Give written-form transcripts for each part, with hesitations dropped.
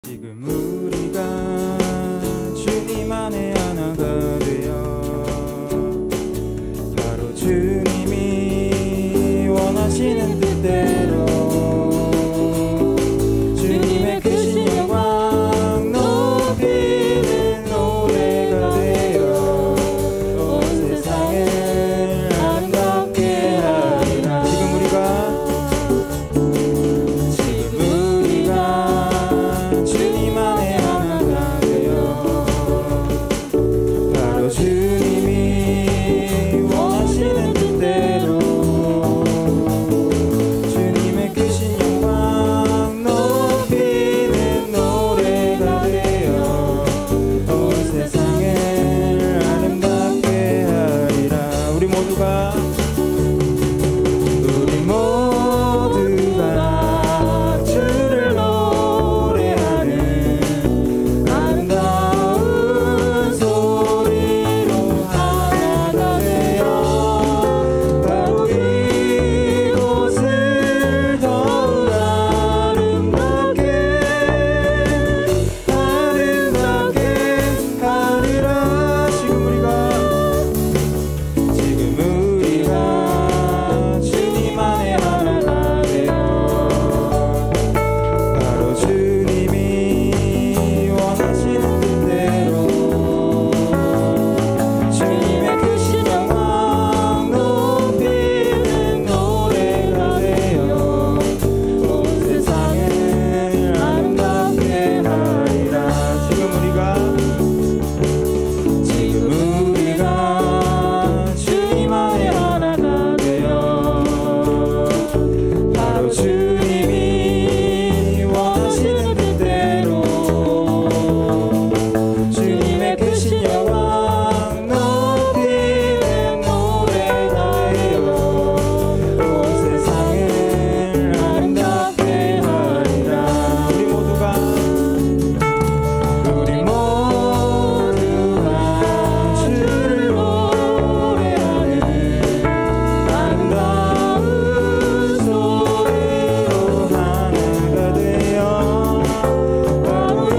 지금 우리가 주님 안에 하나가 되어 바로 주님이 원하시는 뜻대로 주님의 크신 영광 높이는 노래가 되어 온 세상을 아름답게 하리라. 지금 우리가 주님 안에 하나가 되어 바로 주님이 원하시는 뜻대로 주님의 크신 영광 높이는 노래가 되어 온 세상을 아름답게 하리라. 우리 모두가 주를 노래하는 아름다운 소리로 하나가 되어 바로 이곳을 더욱 아름답게 하리라. 지금 우리가 주님 안에 하나가 되어 바로 주님이 원하시는 뜻대로 주님의 크신 영광 높이는 노래가 되어 온 세상을 아름답게 하리라. 지금 우리가 주님 안에 하나가 되어 바로 주님이 원하시는 뜻대로 주님의 크신 영광 높이는 노래가 되어 온 세상을 아름답게 하리라. 우리 모두가 주를 노래하는 아름다운 소리로 하나가 되어 바로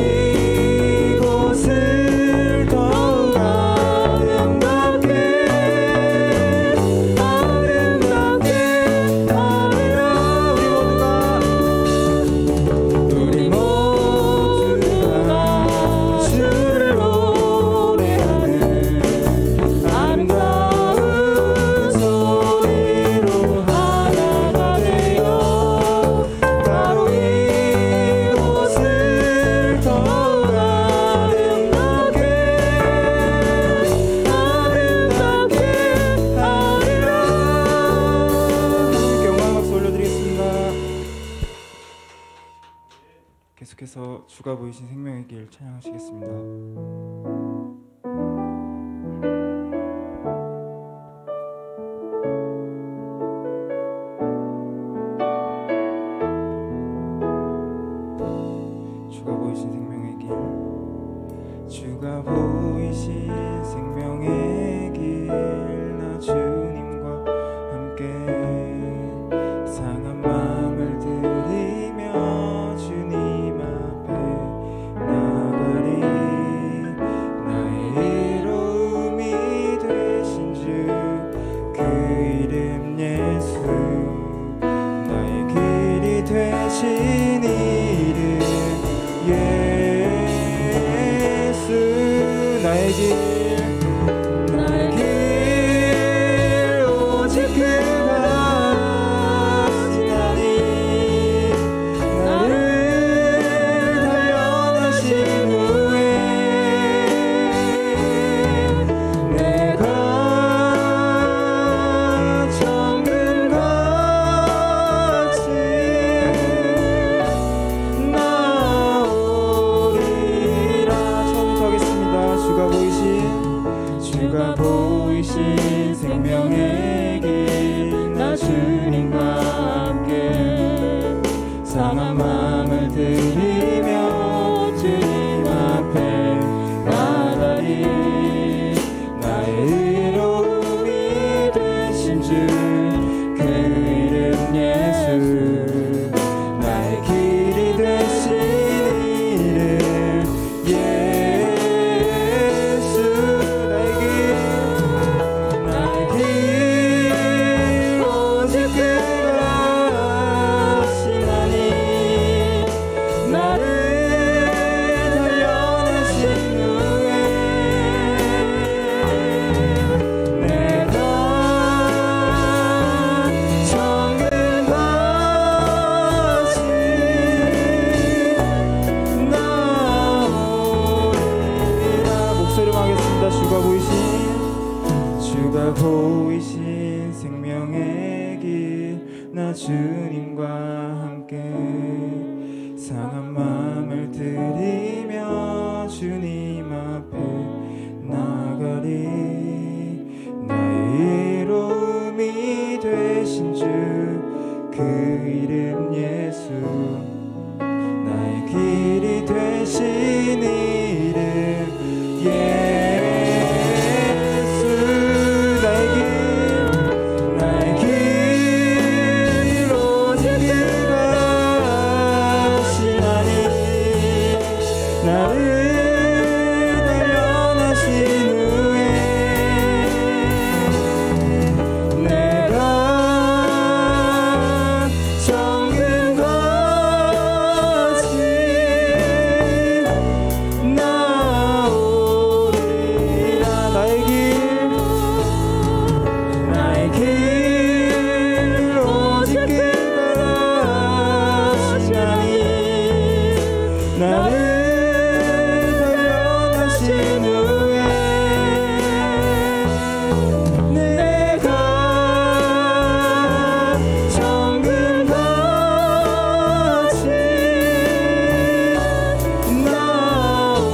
이곳을 더욱 아름답게 하리라. 우리 모두가 주를 노래하는 아름다운 소리로 하나가 되어 바로 이곳을 더욱 아름답게 하리라. 함께 영광 박수 올려드리겠습니다. 계속해서 주가 보이신 생명의 길 찬양하시겠습니다. 주가 보이신 생명의 길, 주가 보이신 생명의 길, 나 주님과 함께 상한 마음을 들이며 주님 앞에 나가리. 나의 이로움이 되신 주 그 이름 예수, 나의 길이 되신 이름 예수. 나의 길 되신 이름 예수. 나의 길 오직 그가 하시나니 나를 단련하신 후에 내가 정금같이 나오리라. 나의 길 오직 그가 하시나니 나를 단련하신 후에 내가 정금같이 나오리라.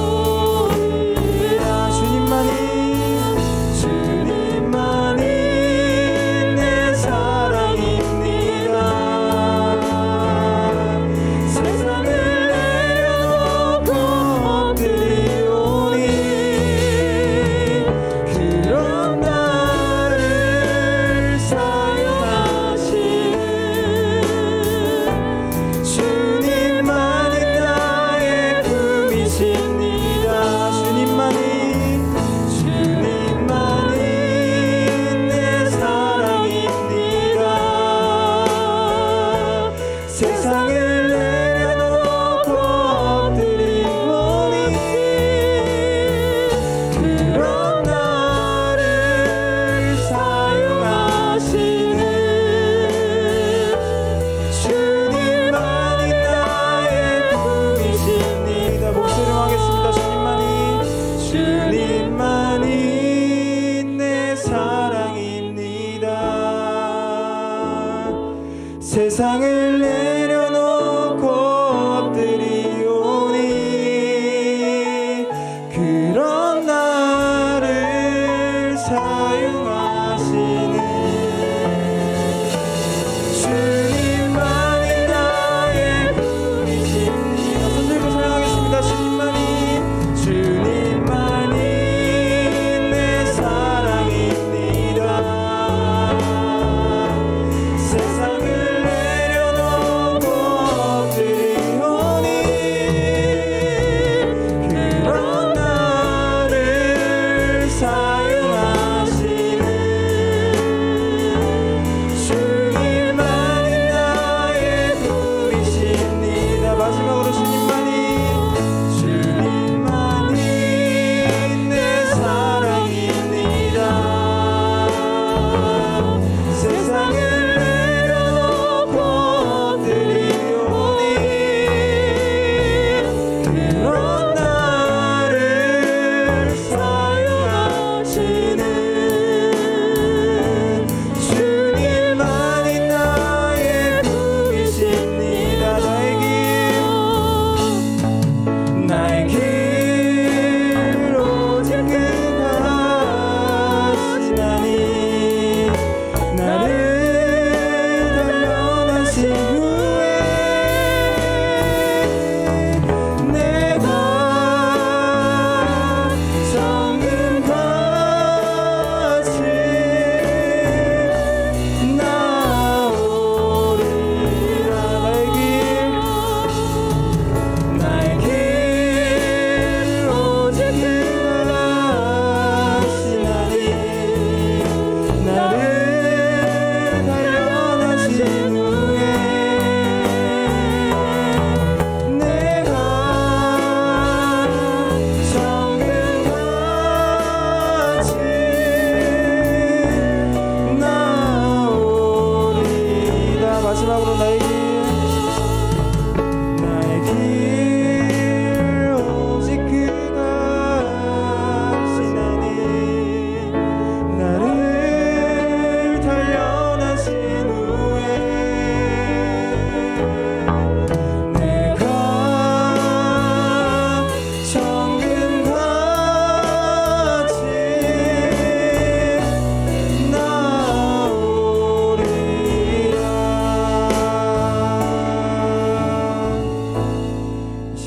주님만이 내 사랑입니다. 세상을 내려놓고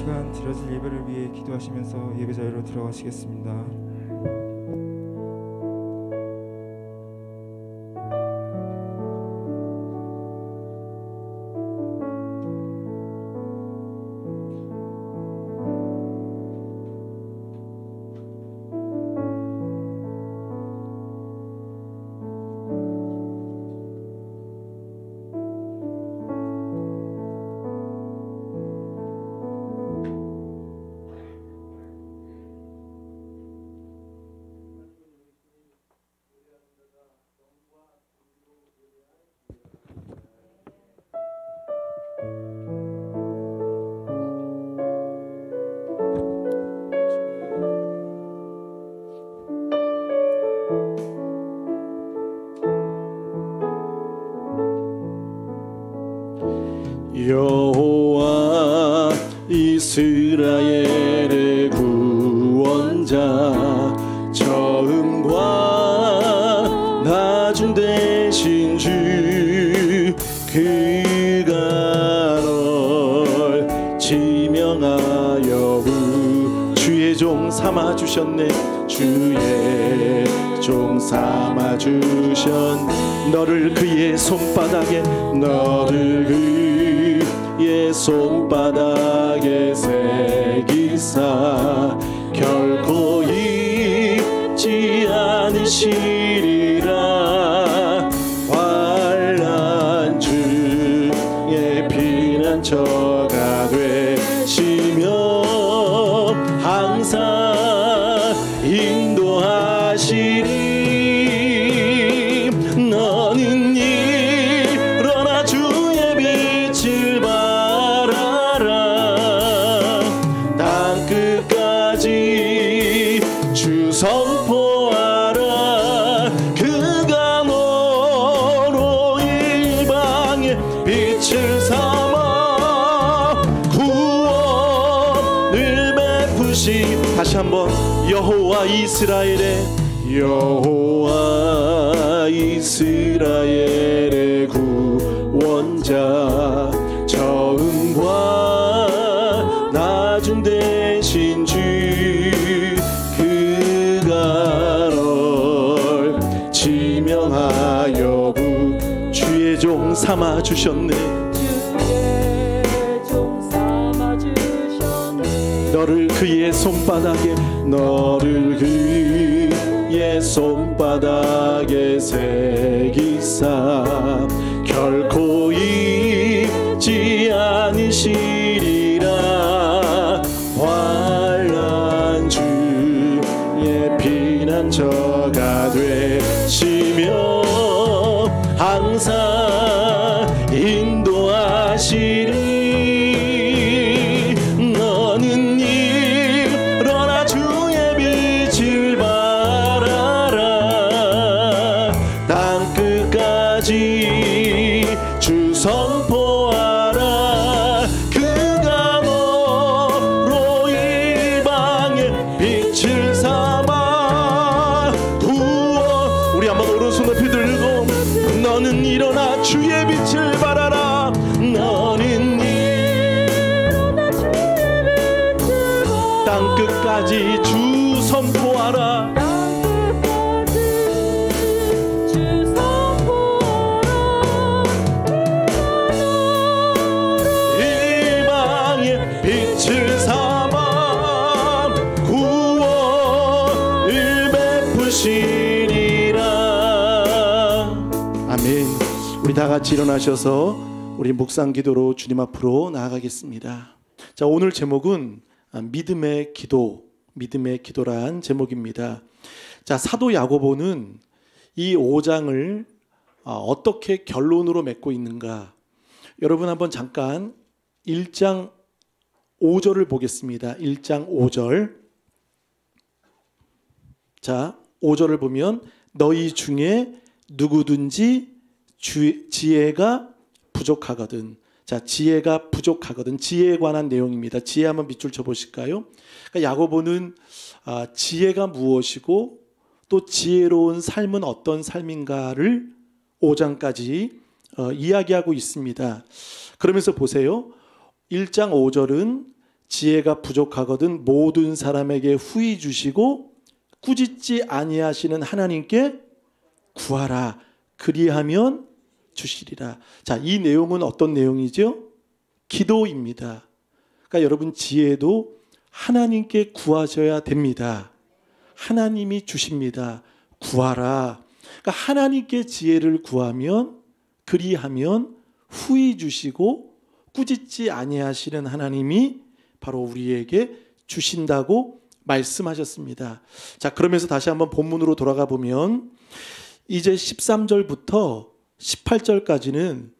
시간 드려질 예배를 위해 기도하시면서 예배 자리로 들어가시겠습니다. 여호와 이스라엘의 구원자, 처음과 나중 되신 주, 그가 널 지명하여 주의 종 삼아 주셨네. 주의 종 삼아 주셨. 너를 그의 손바닥에, 너를 그의 손바닥에 새기사 결코 잊지 않으시리라. 환난 중에 피난처가 되시며 항상 인도하시리. 너는 일어나 주의 빛을 발하라. 땅끝까지 주 선포하라. 그가 너로 일방의 빛을 삼아 구원을 베푸시. 다시 한번 여호와 이스라엘의, 여호와 이스라엘의 구원자, 처음과 나중 되신 주, 그가 널 지명하여 주의 종 삼아 주셨네. 너를 그의 손바닥에, 너를 그의 손바닥에 새기사 결코 잊지 않으시리라. 환난 주의 피난처가 되시며 항상 인도하시리. 너는 일어나 주의 빛을 발하라. 땅끝까지 주 선포하라. 그가 너로 일방의 빛을 삼아 구원. 우리 한번 오른손 높이 들고, 너는 일어나 주의 빛을 발하라. 너는 일어나 주의 빛을 발하라. 땅끝까지 주 선포하라. 일방의 빛을 삼아 구원을 베푸시리라. 아멘. 우리 다 같이 일어나셔서 우리 묵상 기도로 주님 앞으로 나아가겠습니다. 자, 오늘 제목은 믿음의 기도, 믿음의 기도란 제목입니다. 자, 사도 야고보는 이 5장을 어떻게 결론으로 맺고 있는가? 여러분 한번 잠깐 1장 5절을 보겠습니다. 1장 5절. 자, 5절을 보면 너희 중에 누구든지 지혜가 부족하거든. 자, 지혜가 부족하거든. 지혜에 관한 내용입니다. 지혜 한번 밑줄 쳐보실까요? 그러니까 야고보는 지혜가 무엇이고 또 지혜로운 삶은 어떤 삶인가를 5장까지 이야기하고 있습니다. 그러면서 보세요. 1장 5절은 지혜가 부족하거든 모든 사람에게 후히 주시고 꾸짖지 아니하시는 하나님께 구하라. 그리하면 주시리라. 자, 이 내용은 어떤 내용이죠? 기도입니다. 그러니까 여러분 지혜도 하나님께 구하셔야 됩니다. 하나님이 주십니다. 구하라. 그러니까 하나님께 지혜를 구하면 그리하면 후히 주시고 꾸짖지 아니하시는 하나님이 바로 우리에게 주신다고 말씀하셨습니다. 자, 그러면서 다시 한번 본문으로 돌아가 보면 이제 13절부터 18절까지는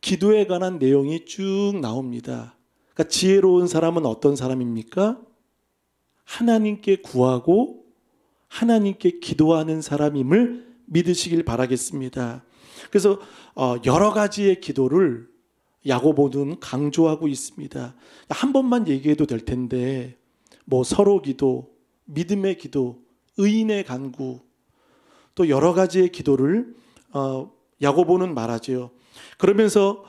기도에 관한 내용이 쭉 나옵니다. 그러니까 지혜로운 사람은 어떤 사람입니까? 하나님께 구하고 하나님께 기도하는 사람임을 믿으시길 바라겠습니다. 그래서 여러 가지의 기도를 야고보는 강조하고 있습니다. 한 번만 얘기해도 될 텐데 뭐 서로 기도, 믿음의 기도, 의인의 간구 또 여러 가지의 기도를 야고보는 말하죠. 그러면서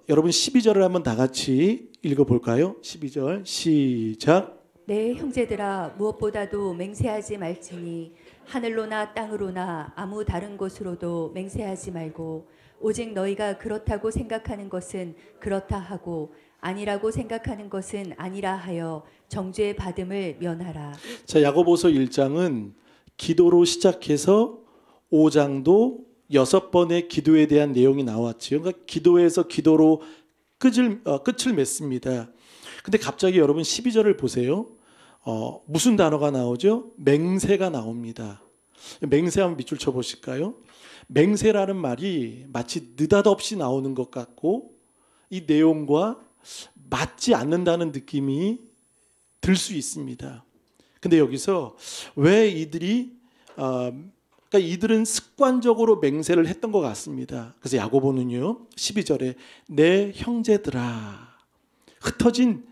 여러분 12절을 한번 다 같이 읽어볼까요? 12절 시작. 내 형제들아 무엇보다도 맹세하지 말지니 하늘로나 땅으로나 아무 다른 곳으로도 맹세하지 말고 오직 너희가 그렇다고 생각하는 것은 그렇다 하고 아니라고 생각하는 것은 아니라 하여 정죄 받음을 면하라. 자, 야고보서 1장은 기도로 시작해서 5장도 6번의 기도에 대한 내용이 나왔지요. 그러니까 기도에서 기도로 끝을 맺습니다. 근데 갑자기 여러분 12절을 보세요. 무슨 단어가 나오죠? 맹세가 나옵니다. 맹세 한번 밑줄 쳐보실까요? 맹세라는 말이 마치 느닷없이 나오는 것 같고 이 내용과 맞지 않는다는 느낌이 들 수 있습니다. 근데 여기서 왜 그러니까 이들은 습관적으로 맹세를 했던 것 같습니다. 그래서 야고보는요 12절에 내 형제들아 흩어진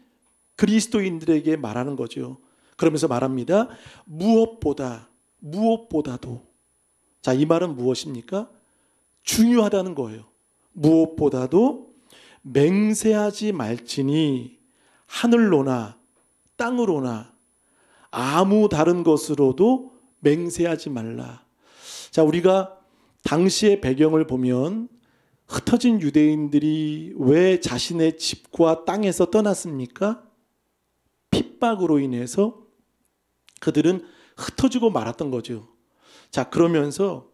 그리스도인들에게 말하는 거죠. 그러면서 말합니다. 무엇보다도. 자, 이 말은 무엇입니까? 중요하다는 거예요. 무엇보다도 맹세하지 말지니 하늘로나 땅으로나 아무 다른 것으로도 맹세하지 말라. 자, 우리가 당시의 배경을 보면 흩어진 유대인들이 왜 자신의 집과 땅에서 떠났습니까? 핍박으로 인해서 그들은 흩어지고 말았던 거죠. 자, 그러면서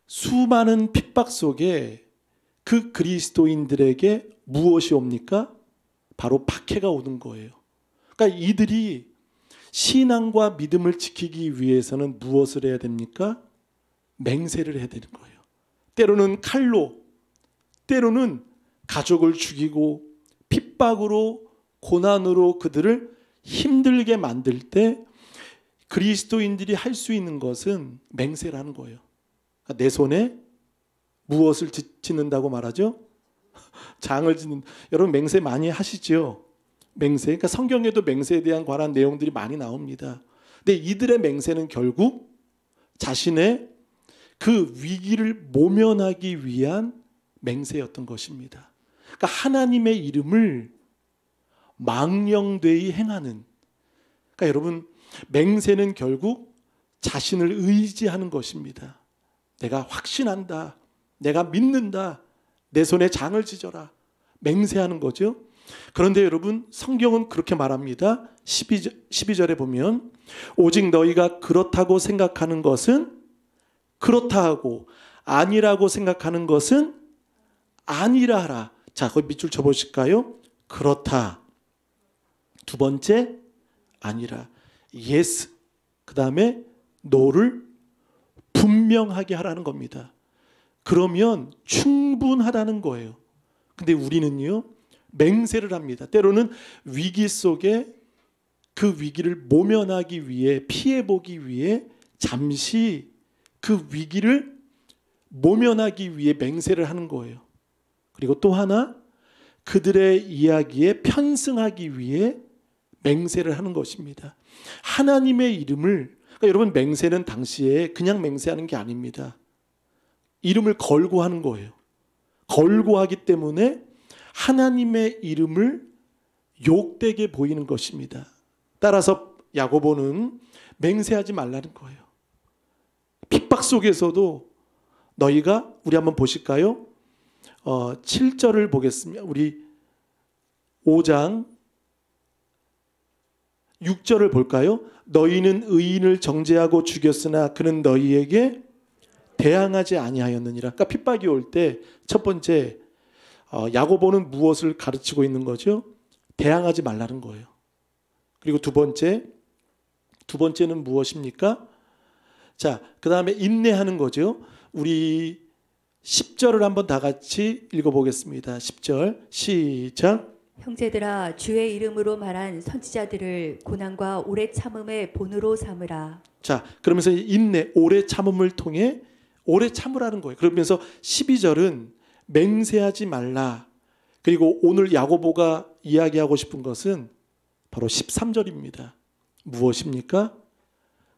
수많은 핍박 속에 그 그리스도인들에게 무엇이 옵니까? 바로 박해가 오는 거예요. 그러니까 이들이 신앙과 믿음을 지키기 위해서는 무엇을 해야 됩니까? 맹세를 해야 되는 거예요. 때로는 칼로, 때로는 가족을 죽이고 핍박으로 고난으로 그들을 힘들게 만들 때 그리스도인들이 할 수 있는 것은 맹세라는 거예요. 내 손에 무엇을 짓는다고 말하죠? 장을 짓는. 여러분 맹세 많이 하시죠? 맹세. 그러니까 성경에도 맹세에 대한 관한 내용들이 많이 나옵니다. 근데 이들의 맹세는 결국 자신의 그 위기를 모면하기 위한 맹세였던 것입니다. 그러니까 하나님의 이름을 망령되이 행하는. 그러니까 여러분 맹세는 결국 자신을 의지하는 것입니다. 내가 확신한다. 내가 믿는다. 내 손에 장을 찢어라. 맹세하는 거죠. 그런데 여러분 성경은 그렇게 말합니다. 12절에 보면 오직 너희가 그렇다고 생각하는 것은 그렇다 하고 아니라고 생각하는 것은 아니라 하라. 자, 거기 밑줄 쳐보실까요? 그렇다. 두 번째 아니라. yes. 그 다음에 no를 분명하게 하라는 겁니다. 그러면 충분하다는 거예요. 근데 우리는요 맹세를 합니다. 때로는 위기 속에 그 위기를 모면하기 위해 피해보기 위해 잠시 그 위기를 모면하기 위해 맹세를 하는 거예요. 그리고 또 하나 그들의 이야기에 편승하기 위해 맹세를 하는 것입니다. 하나님의 이름을 그러니까 여러분 맹세는 당시에 그냥 맹세하는 게 아닙니다. 이름을 걸고 하는 거예요. 걸고 하기 때문에 하나님의 이름을 욕되게 보이는 것입니다. 따라서 야고보는 맹세하지 말라는 거예요. 핍박 속에서도 너희가, 우리 한번 보실까요? 7절을 보겠습니다. 우리 5장 6절을 볼까요? 너희는 의인을 정죄하고 죽였으나 그는 너희에게 대항하지 아니하였느니라. 그러니까 핍박이 올 때 첫 번째 야고보는 무엇을 가르치고 있는 거죠? 대항하지 말라는 거예요. 그리고 두 번째는 무엇입니까? 자, 그 다음에 인내하는 거죠. 우리 10절을 한번 다 같이 읽어보겠습니다. 10절 시작. 형제들아 주의 이름으로 말한 선지자들을 고난과 오래 참음의 본으로 삼으라. 자, 그러면서 인내, 오래 참음을 통해 오래 참으라는 거예요. 그러면서 12절은 맹세하지 말라. 그리고 오늘 야고보가 이야기하고 싶은 것은 바로 13절입니다. 무엇입니까?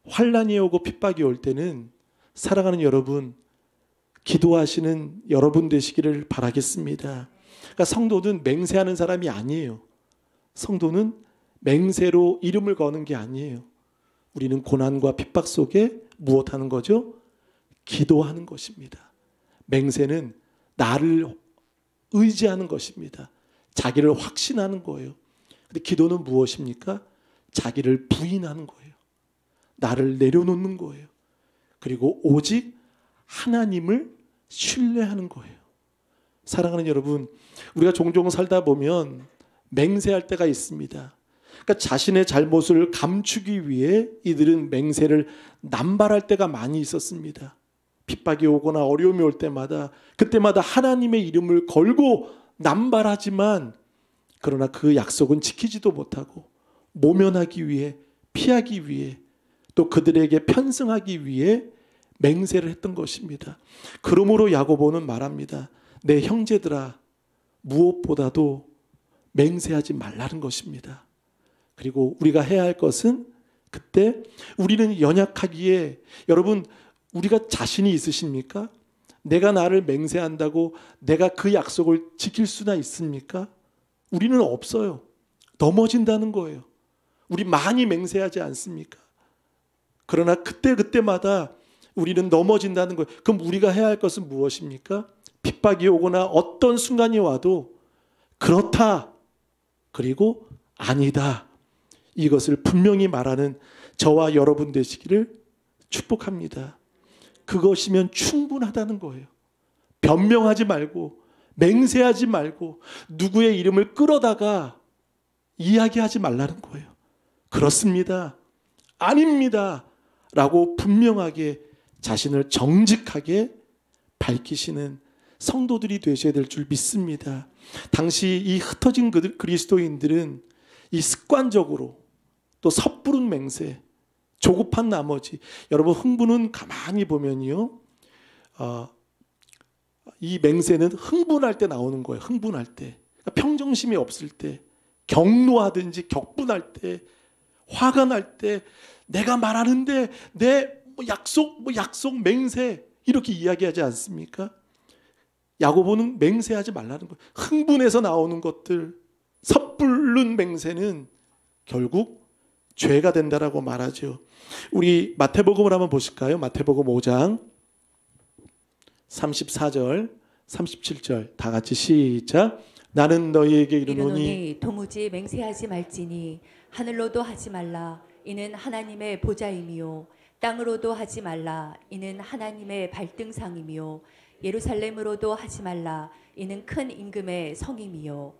환난이 오고 핍박이 올 때는 사랑하는 여러분, 기도하시는 여러분 되시기를 바라겠습니다. 그러니까 성도는 맹세하는 사람이 아니에요. 성도는 맹세로 이름을 거는 게 아니에요. 우리는 고난과 핍박 속에 무엇하는 거죠? 기도하는 것입니다. 맹세는 나를 의지하는 것입니다. 자기를 확신하는 거예요. 근데 기도는 무엇입니까? 자기를 부인하는 거예요. 나를 내려놓는 거예요. 그리고 오직 하나님을 신뢰하는 거예요. 사랑하는 여러분, 우리가 종종 살다 보면 맹세할 때가 있습니다. 그러니까 자신의 잘못을 감추기 위해 이들은 맹세를 남발할 때가 많이 있었습니다. 핍박이 오거나 어려움이 올 때마다 그때마다 하나님의 이름을 걸고 남발하지만 그러나 그 약속은 지키지도 못하고 모면하기 위해, 피하기 위해, 또 그들에게 편승하기 위해 맹세를 했던 것입니다. 그러므로 야고보는 말합니다. 내 형제들아, 무엇보다도 맹세하지 말라는 것입니다. 그리고 우리가 해야 할 것은, 그때 우리는 연약하기에, 여러분 우리가 자신이 있으십니까? 내가 나를 맹세한다고 내가 그 약속을 지킬 수나 있습니까? 우리는 없어요. 넘어진다는 거예요. 우리 많이 맹세하지 않습니까? 그러나 그때마다 우리는 넘어진다는 거예요. 그럼 우리가 해야 할 것은 무엇입니까? 핍박이 오거나 어떤 순간이 와도 그렇다, 그리고 아니다, 이것을 분명히 말하는 저와 여러분 되시기를 축복합니다. 그것이면 충분하다는 거예요. 변명하지 말고, 맹세하지 말고, 누구의 이름을 끌어다가 이야기하지 말라는 거예요. 그렇습니다, 아닙니다 라고 분명하게 자신을 정직하게 밝히시는 성도들이 되셔야 될 줄 믿습니다. 당시 이 흩어진 그리스도인들은 이 습관적으로 또 섣부른 맹세, 조급한 나머지, 여러분 흥분은 가만히 보면요, 이 맹세는 흥분할 때 나오는 거예요. 흥분할 때, 그러니까 평정심이 없을 때, 격노하든지 격분할 때, 화가 날 때, 내가 말하는데 내 약속 맹세 이렇게 이야기하지 않습니까? 야고보는 맹세하지 말라는 거예요. 흥분해서 나오는 것들, 섣부른 맹세는 결국 죄가 된다라고 말하죠. 우리 마태복음을 한번 보실까요? 마태복음 5장 34절 37절 다 같이 시작. 나는 너희에게 이르노니 도무지 맹세하지 말지니 하늘로도 하지 말라 이는 하나님의 보좌임이요 땅으로도 하지 말라 이는 하나님의 발등상이며 예루살렘으로도 하지 말라 이는 큰 임금의 성임이요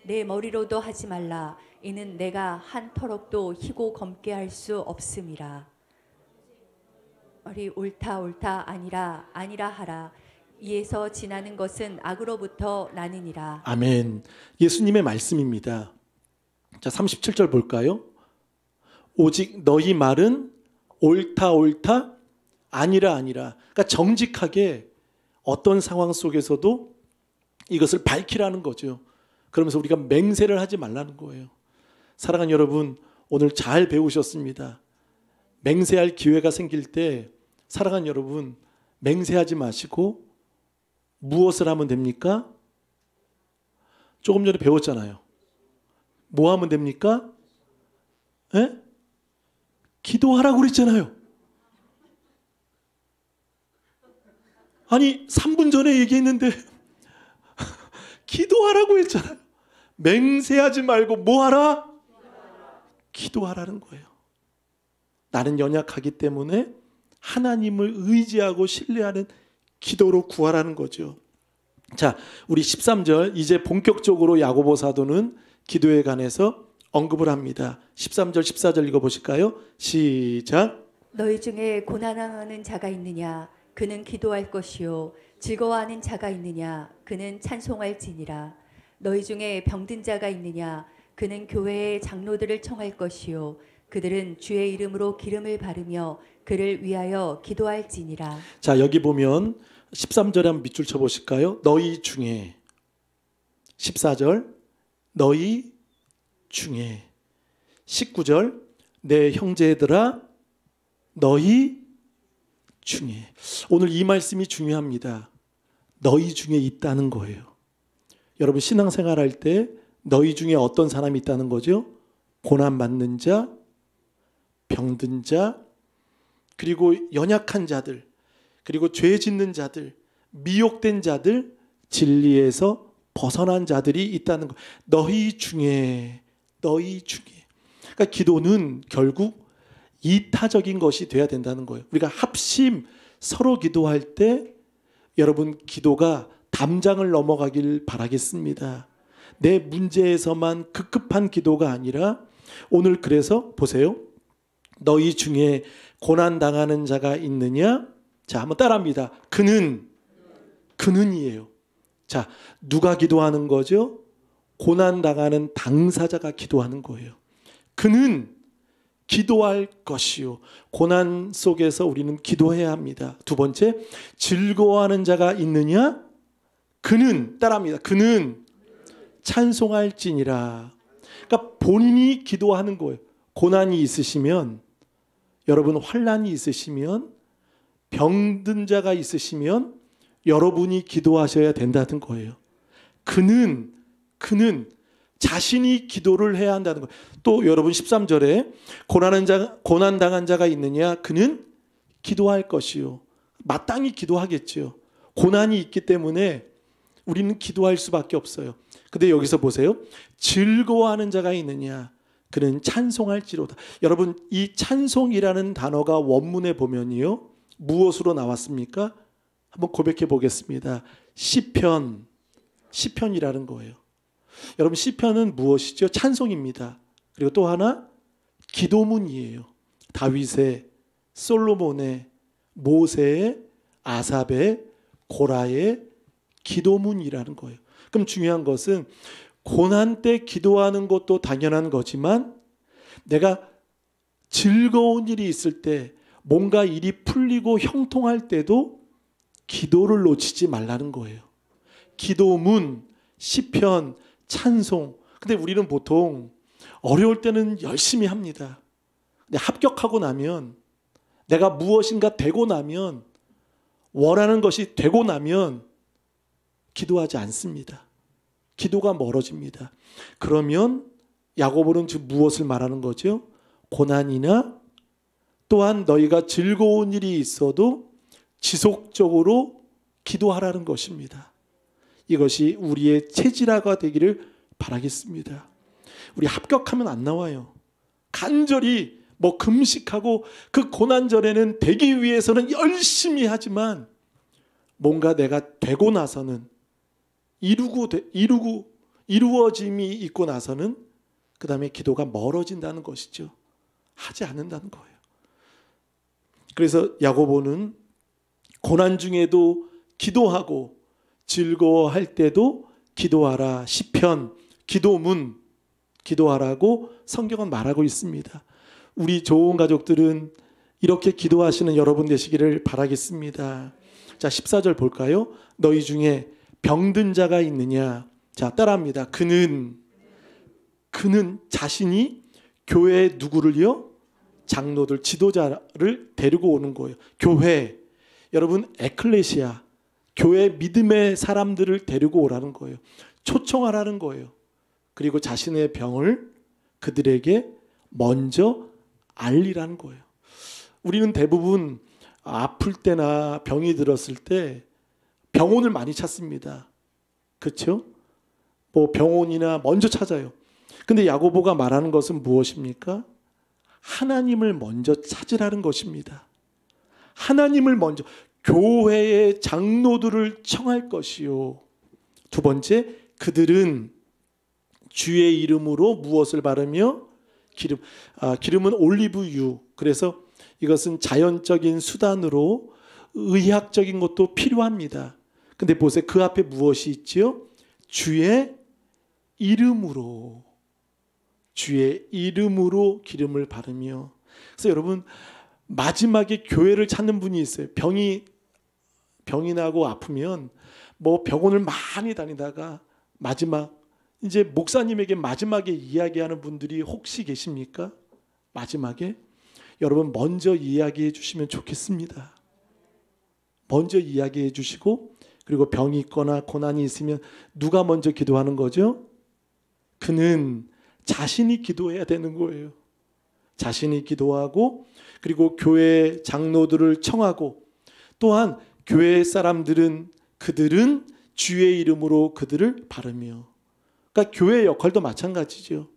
내 머리로도 하지 말라 이는 내가 한 터럭도 희고 검게 할 수 없음이라. 머리 옳다 아니라 하라 이에서 지나는 것은 악으로부터 나느니라. 아멘. 예수님의 말씀입니다. 자, 37절 볼까요? 오직 너희 말은 옳다 아니라. 그러니까 정직하게 어떤 상황 속에서도 이것을 밝히라는 거죠. 그러면서 우리가 맹세를 하지 말라는 거예요. 사랑하는 여러분, 오늘 잘 배우셨습니다. 맹세할 기회가 생길 때 사랑하는 여러분, 맹세하지 마시고 무엇을 하면 됩니까? 조금 전에 배웠잖아요. 뭐 하면 됩니까? 예? 기도하라고 그랬잖아요. 아니 3분 전에 얘기했는데 기도하라고 했잖아요. 맹세하지 말고 뭐 하라? 기도하라는 거예요. 나는 연약하기 때문에 하나님을 의지하고 신뢰하는 기도로 구하라는 거죠. 자, 우리 13절 이제 본격적으로 야고보 사도는 기도에 관해서 언급을 합니다. 13절 14절 읽어보실까요? 시작. 너희 중에 고난하는 자가 있느냐 그는 기도할 것이요 즐거워하는 자가 있느냐 그는 찬송할지니라. 너희 중에 병든 자가 있느냐 그는 교회의 장로들을 청할 것이요 그들은 주의 이름으로 기름을 바르며 그를 위하여 기도할지니라. 자, 여기 보면 13절에 한번 밑줄 쳐보실까요? 너희 중에 14절 너희 중에 19절 내 형제들아 너희 중에. 오늘 이 말씀이 중요합니다. 너희 중에 있다는 거예요. 여러분 신앙생활 할 때 너희 중에 어떤 사람이 있다는 거죠? 고난받는 자, 병든 자, 그리고 연약한 자들, 그리고 죄 짓는 자들, 미혹된 자들, 진리에서 벗어난 자들이 있다는 거. 너희 중에. 그러니까 기도는 결국 이타적인 것이 돼야 된다는 거예요. 우리가 합심 서로 기도할 때 여러분 기도가 담장을 넘어가길 바라겠습니다. 내 문제에서만 급급한 기도가 아니라 오늘 그래서 보세요. 너희 중에 고난당하는 자가 있느냐? 자, 한번 따라합니다. 그는이에요. 자, 누가 기도하는 거죠? 고난당하는 당사자가 기도하는 거예요. 그는 기도할 것이요. 고난 속에서 우리는 기도해야 합니다. 두 번째, 즐거워하는 자가 있느냐? 그는, 따라합니다. 그는 찬송할지니라. 그러니까 본인이 기도하는 거예요. 고난이 있으시면, 여러분 환난이 있으시면, 병든 자가 있으시면 여러분이 기도하셔야 된다는 거예요. 그는 자신이 기도를 해야 한다는 거예요. 또 여러분 13절에 고난당한 자가 있느냐? 그는 기도할 것이요. 마땅히 기도하겠죠. 고난이 있기 때문에 우리는 기도할 수밖에 없어요. 근데 여기서 보세요. 즐거워하는 자가 있느냐? 그는 찬송할지로다. 여러분 이 찬송이라는 단어가 원문에 보면요. 무엇으로 나왔습니까? 한번 고백해 보겠습니다. 시편이라는 거예요. 여러분 시편은 무엇이죠? 찬송입니다. 그리고 또 하나 기도문이에요. 다윗의, 솔로몬의, 모세의, 아삽의, 고라의 기도문이라는 거예요. 그럼 중요한 것은 고난 때 기도하는 것도 당연한 거지만 내가 즐거운 일이 있을 때 뭔가 일이 풀리고 형통할 때도 기도를 놓치지 말라는 거예요. 기도문, 시편, 찬송. 근데 우리는 보통 어려울 때는 열심히 합니다. 근데 합격하고 나면 내가 무엇인가 되고 나면 원하는 것이 되고 나면 기도하지 않습니다. 기도가 멀어집니다. 그러면 야고보는 지금 무엇을 말하는 거죠? 고난이나 또한 너희가 즐거운 일이 있어도 지속적으로 기도하라는 것입니다. 이것이 우리의 체질화가 되기를 바라겠습니다. 우리 합격하면 안 나와요. 간절히 금식하고 그 고난절에는 되기 위해서는 열심히 하지만 뭔가 내가 되고 나서는 이루어짐이 있고 나서는 그 다음에 기도가 멀어진다는 것이죠. 하지 않는다는 거예요. 그래서 야고보는 고난 중에도 기도하고 즐거워할 때도 기도하라. 시편, 기도문, 기도하라고 성경은 말하고 있습니다. 우리 좋은 가족들은 이렇게 기도하시는 여러분 되시기를 바라겠습니다. 자, 14절 볼까요? 너희 중에 병든 자가 있느냐? 자, 따라합니다. 그는 자신이 교회에 누구를요? 장로들, 지도자를 데리고 오는 거예요. 교회, 여러분 에클레시아, 교회 믿음의 사람들을 데리고 오라는 거예요. 초청하라는 거예요. 그리고 자신의 병을 그들에게 먼저 알리라는 거예요. 우리는 대부분 아플 때나 병이 들었을 때 병원을 많이 찾습니다. 그렇죠? 뭐 병원이나 먼저 찾아요. 근데 야고보가 말하는 것은 무엇입니까? 하나님을 먼저 찾으라는 것입니다. 하나님을 먼저, 교회의 장로들을 청할 것이요. 두 번째, 그들은 주의 이름으로 무엇을 바르며? 기름. 기름은 올리브유. 그래서 이것은 자연적인 수단으로 의학적인 것도 필요합니다. 근데 보세요. 그 앞에 무엇이 있지요? 주의 이름으로. 주의 이름으로 기름을 바르며. 그래서 여러분, 마지막에 교회를 찾는 분이 있어요. 병이 나고 아프면 뭐 병원을 많이 다니다가 마지막, 이제 목사님에게 마지막에 이야기하는 분들이 혹시 계십니까? 마지막에 여러분 먼저 이야기해 주시면 좋겠습니다. 먼저 이야기해 주시고, 그리고 병이 있거나 고난이 있으면 누가 먼저 기도하는 거죠? 그는 자신이 기도해야 되는 거예요. 자신이 기도하고, 그리고 교회 장로들을 청하고, 또한 교회 사람들은 그들은 주의 이름으로 그들을 바르며. 그러니까 교회의 역할도 마찬가지죠.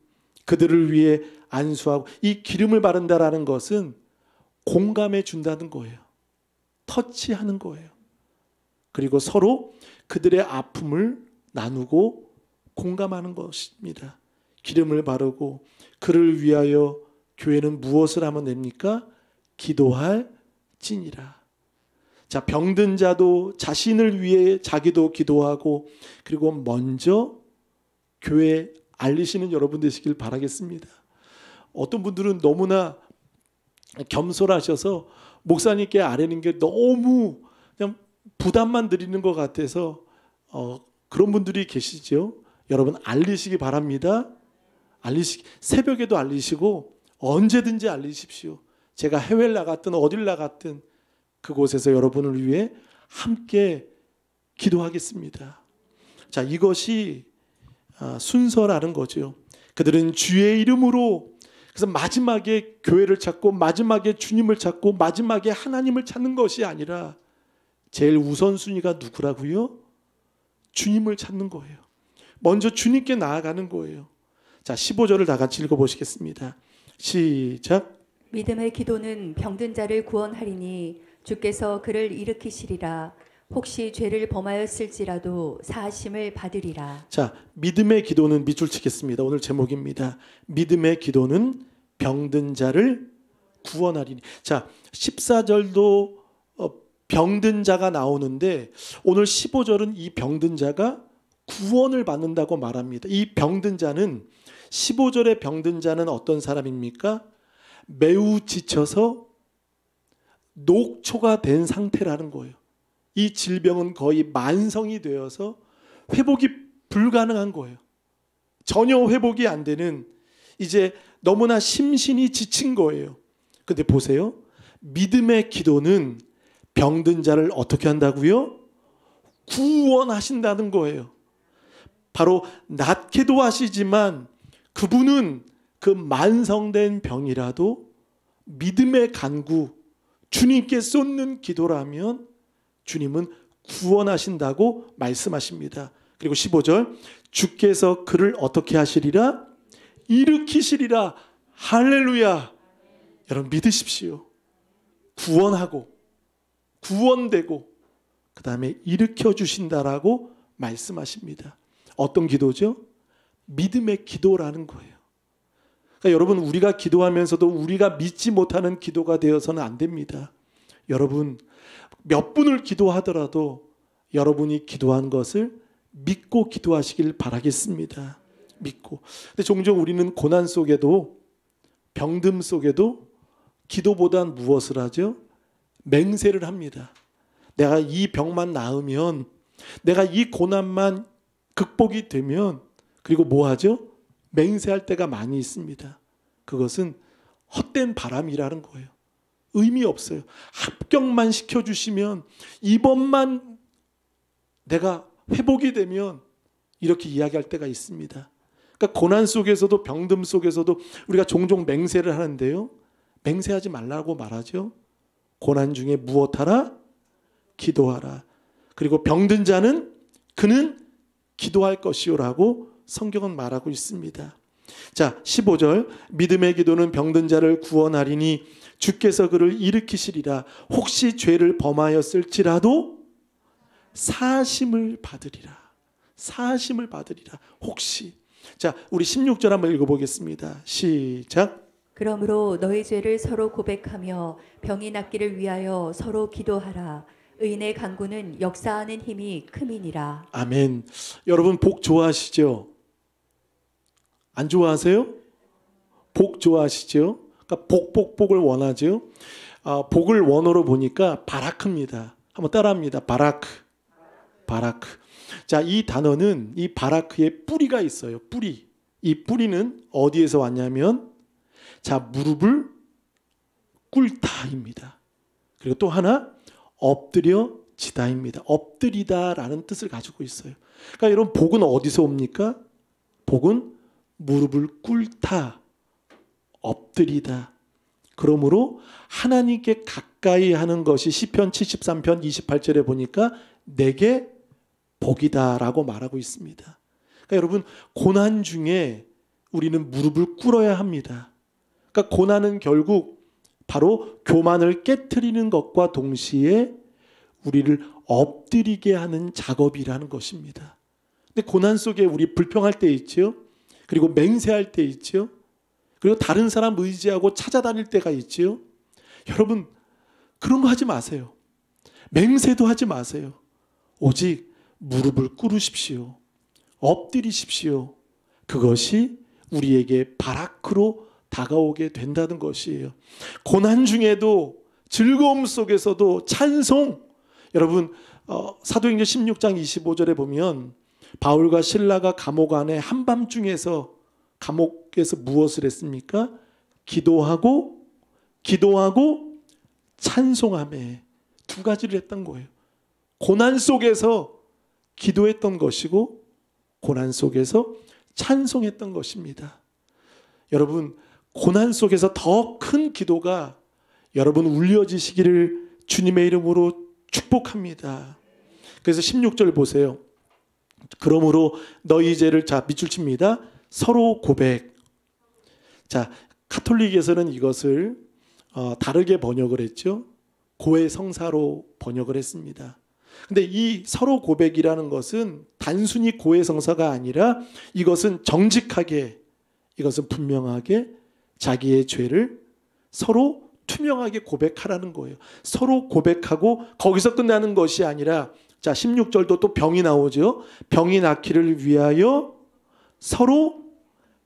그들을 위해 안수하고, 이 기름을 바른다라는 것은 공감해 준다는 거예요. 터치하는 거예요. 그리고 서로 그들의 아픔을 나누고 공감하는 것입니다. 기름을 바르고, 그를 위하여 교회는 무엇을 하면 됩니까? 기도할 찐이라. 자, 병든 자도 자신을 위해 자기도 기도하고, 그리고 먼저 교회에 알리시는 여러분 되시길 바라겠습니다. 어떤 분들은 너무나 겸손하셔서 목사님께 아뢰는 게 너무 그냥 부담만 드리는 것 같아서 그런 분들이 계시죠. 여러분, 알리시기 바랍니다. 새벽에도 알리시고 언제든지 알리십시오. 제가 해외를 나갔든 어딜 나갔든 그곳에서 여러분을 위해 함께 기도하겠습니다. 자, 이것이 순서라는 거죠. 그들은 주의 이름으로, 그래서 마지막에 교회를 찾고, 마지막에 주님을 찾고, 마지막에 하나님을 찾는 것이 아니라 제일 우선순위가 누구라고요? 주님을 찾는 거예요. 먼저 주님께 나아가는 거예요. 자, 15절을 다 같이 읽어보시겠습니다. 시작. 믿음의 기도는 병든 자를 구원하리니 주께서 그를 일으키시리라. 혹시 죄를 범하였을지라도 사하심을 받으리라. 자, 믿음의 기도는 밑줄 치겠습니다. 오늘 제목입니다. 믿음의 기도는 병든 자를 구원하리니. 자, 14절도 병든 자가 나오는데 오늘 15절은 이 병든 자가 구원을 받는다고 말합니다. 이 병든 자는, 15절의 병든 자는 어떤 사람입니까? 매우 지쳐서 녹초가 된 상태라는 거예요. 이 질병은 거의 만성이 되어서 회복이 불가능한 거예요. 전혀 회복이 안 되는, 이제 너무나 심신이 지친 거예요. 근데 보세요. 믿음의 기도는 병든 자를 어떻게 한다고요? 구원하신다는 거예요. 바로 낫게도 하시지만 그분은 그 만성된 병이라도 믿음의 간구, 주님께 쏟는 기도라면 주님은 구원하신다고 말씀하십니다. 그리고 15절, 주께서 그를 어떻게 하시리라? 일으키시리라. 할렐루야. 여러분 믿으십시오. 구원하고 구원되고 그 다음에 일으켜 주신다라고 말씀하십니다. 어떤 기도죠? 믿음의 기도라는 거예요. 그러니까 여러분, 우리가 기도하면서도 우리가 믿지 못하는 기도가 되어서는 안 됩니다. 여러분, 몇 분을 기도하더라도 여러분이 기도한 것을 믿고 기도하시길 바라겠습니다. 믿고. 근데 종종 우리는 고난 속에도, 병듦 속에도 기도보단 무엇을 하죠? 맹세를 합니다. 내가 이 병만 나으면, 내가 이 고난만 극복이 되면, 그리고 뭐 하죠? 맹세할 때가 많이 있습니다. 그것은 헛된 바람이라는 거예요. 의미 없어요. 합격만 시켜주시면, 이번만 내가 회복이 되면, 이렇게 이야기할 때가 있습니다. 그러니까 고난 속에서도 병듦 속에서도 우리가 종종 맹세를 하는데요. 맹세하지 말라고 말하죠. 고난 중에 무엇하라? 기도하라. 그리고 병든 자는 그는 기도할 것이요라고 성경은 말하고 있습니다. 자, 15절. 믿음의 기도는 병든 자를 구원하리니 주께서 그를 일으키시리라. 혹시 죄를 범하였을지라도 사심을 받으리라. 사심을 받으리라. 혹시. 자, 우리 16절 한번 읽어보겠습니다. 시작. 그러므로 너희 죄를 서로 고백하며 병이 낫기를 위하여 서로 기도하라. 의인의 간구는 역사하는 힘이 큼이니라. 아멘. 여러분 복 좋아하시죠? 안 좋아하세요? 복 좋아하시죠? 그러니까 복을 원하죠. 복을 원어로 보니까 바라크입니다. 한번 따라합니다. 바라크. 자, 이 단어는 이 바라크의 뿌리가 있어요. 뿌리. 이 뿌리는 어디에서 왔냐면 자, 무릎을 꿇다입니다. 그리고 또 하나 엎드려지다입니다. 엎드리다라는 뜻을 가지고 있어요. 그러니까 여러분 복은 어디서 옵니까? 복은 무릎을 꿇다, 엎드리다. 그러므로 하나님께 가까이 하는 것이 시편 73편 28절에 보니까 내게 복이다라고 말하고 있습니다. 그러니까 여러분 고난 중에 우리는 무릎을 꿇어야 합니다. 그러니까 고난은 결국 바로 교만을 깨트리는 것과 동시에 우리를 엎드리게 하는 작업이라는 것입니다. 근데 고난 속에 우리 불평할 때 있죠. 그리고 맹세할 때 있죠. 그리고 다른 사람 의지하고 찾아다닐 때가 있죠. 여러분 그런 거 하지 마세요. 맹세도 하지 마세요. 오직 무릎을 꿇으십시오. 엎드리십시오. 그것이 우리에게 바라크로 다가오게 된다는 것이에요. 고난 중에도 즐거움 속에서도 찬송. 여러분 사도행전 16장 25절에 보면 바울과 실라가 감옥 안에 한밤중에서 감옥에서 무엇을 했습니까? 기도하고 찬송하며 두 가지를 했던 거예요. 고난 속에서 기도했던 것이고 고난 속에서 찬송했던 것입니다. 여러분 고난 속에서 더 큰 기도가 여러분 울려지시기를 주님의 이름으로 축복합니다. 그래서 16절 보세요. 그러므로 너희 죄를 자 밑줄 칩니다. 서로 고백. 자, 카톨릭에서는 이것을 다르게 번역을 했죠. 고해성사로 번역을 했습니다. 근데 이 서로 고백이라는 것은 단순히 고해성사가 아니라 이것은 정직하게, 이것은 분명하게 자기의 죄를 서로 투명하게 고백하라는 거예요. 서로 고백하고 거기서 끝나는 것이 아니라 자 16절도 또 병이 나오죠. 병이 낫기를 위하여 서로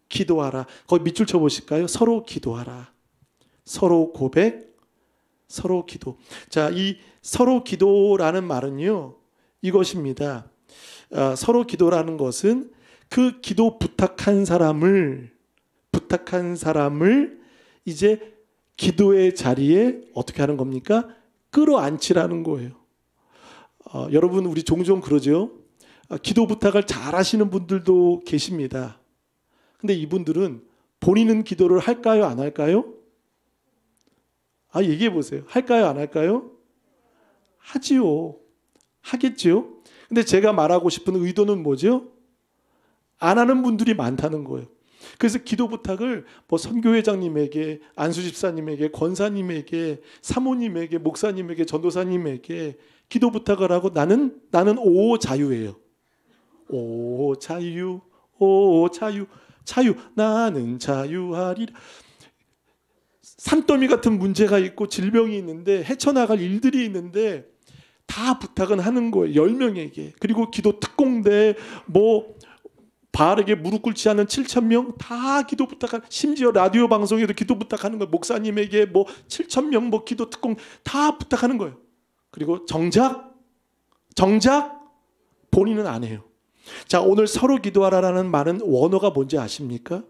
기도하라. 거기 밑줄 쳐보실까요? 서로 기도하라. 서로 고백, 서로 기도. 자, 이 서로 기도라는 말은요, 이것입니다. 서로 기도라는 것은 그 기도 부탁한 사람을 이제 기도의 자리에 어떻게 하는 겁니까? 끌어안치라는 거예요. 여러분 우리 종종 그러죠. 기도 부탁을 잘 하시는 분들도 계십니다. 근데 이분들은 본인은 기도를 할까요? 안 할까요? 얘기해 보세요. 할까요? 안 할까요? 하지요. 하겠죠. 근데 제가 말하고 싶은 의도는 뭐죠? 안 하는 분들이 많다는 거예요. 그래서 기도 부탁을 뭐 선교회장님에게, 안수집사님에게, 권사님에게, 사모님에게, 목사님에게, 전도사님에게 기도 부탁을 하고 나는 오 자유예요. 오 자유, 오 자유, 나는 자유하리라. 산더미 같은 문제가 있고 질병이 있는데 헤쳐나갈 일들이 있는데 다 부탁은 하는 거예요. 10명에게. 그리고 기도 특공대 뭐 바르게 무릎 꿇지 않은 7,000명 다 기도 부탁하는, 심지어 라디오 방송에도 기도 부탁하는 거예요. 목사님에게 뭐 7,000명 뭐 기도 특공 다 부탁하는 거예요. 그리고 정작 본인은 안 해요. 자, 오늘 서로 기도하라라는 말은 원어가 뭔지 아십니까?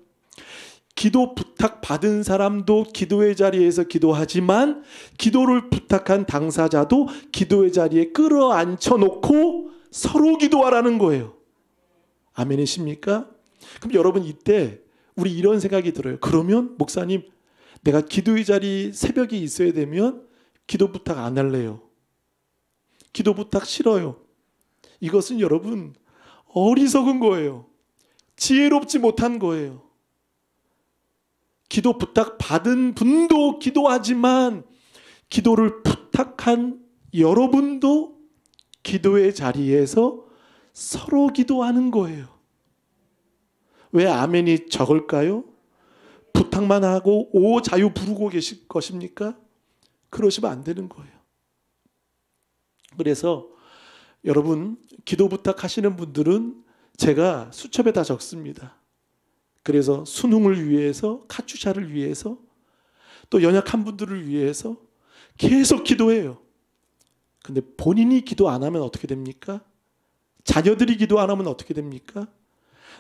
기도 부탁 받은 사람도 기도의 자리에서 기도하지만 기도를 부탁한 당사자도 기도의 자리에 끌어앉혀 놓고 서로 기도하라는 거예요. 아멘이십니까? 그럼 여러분 이때 우리 이런 생각이 들어요. 그러면 목사님 내가 기도의 자리 새벽에 있어야 되면 기도 부탁 안 할래요. 기도 부탁 싫어요. 이것은 여러분 어리석은 거예요. 지혜롭지 못한 거예요. 기도 부탁 받은 분도 기도하지만 기도를 부탁한 여러분도 기도의 자리에서 서로 기도하는 거예요. 왜 아멘이 적을까요? 부탁만 하고 오 자유 부르고 계실 것입니까? 그러시면 안 되는 거예요. 그래서 여러분 기도 부탁하시는 분들은 제가 수첩에다 적습니다. 그래서 수능을 위해서, 카투샤를 위해서, 또 연약한 분들을 위해서 계속 기도해요. 근데 본인이 기도 안 하면 어떻게 됩니까? 자녀들이 기도 안 하면 어떻게 됩니까?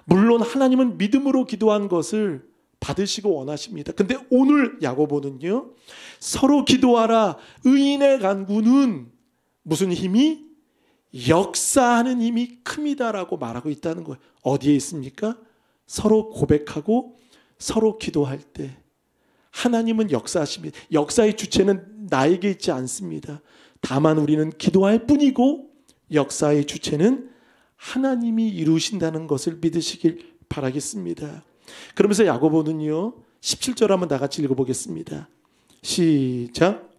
물론 하나님은 믿음으로 기도한 것을 받으시고 원하십니다. 근데 오늘 야고보는요, 서로 기도하라. 의인의 간구는 무슨 힘이? 역사하는 힘이 큽니다라고 말하고 있다는 거예요. 어디에 있습니까? 서로 고백하고 서로 기도할 때 하나님은 역사하십니다. 역사의 주체는 나에게 있지 않습니다. 다만 우리는 기도할 뿐이고 역사의 주체는 하나님이 이루신다는 것을 믿으시길 바라겠습니다. 그러면서 야고보는요 17절 한번 다 같이 읽어보겠습니다. 시작.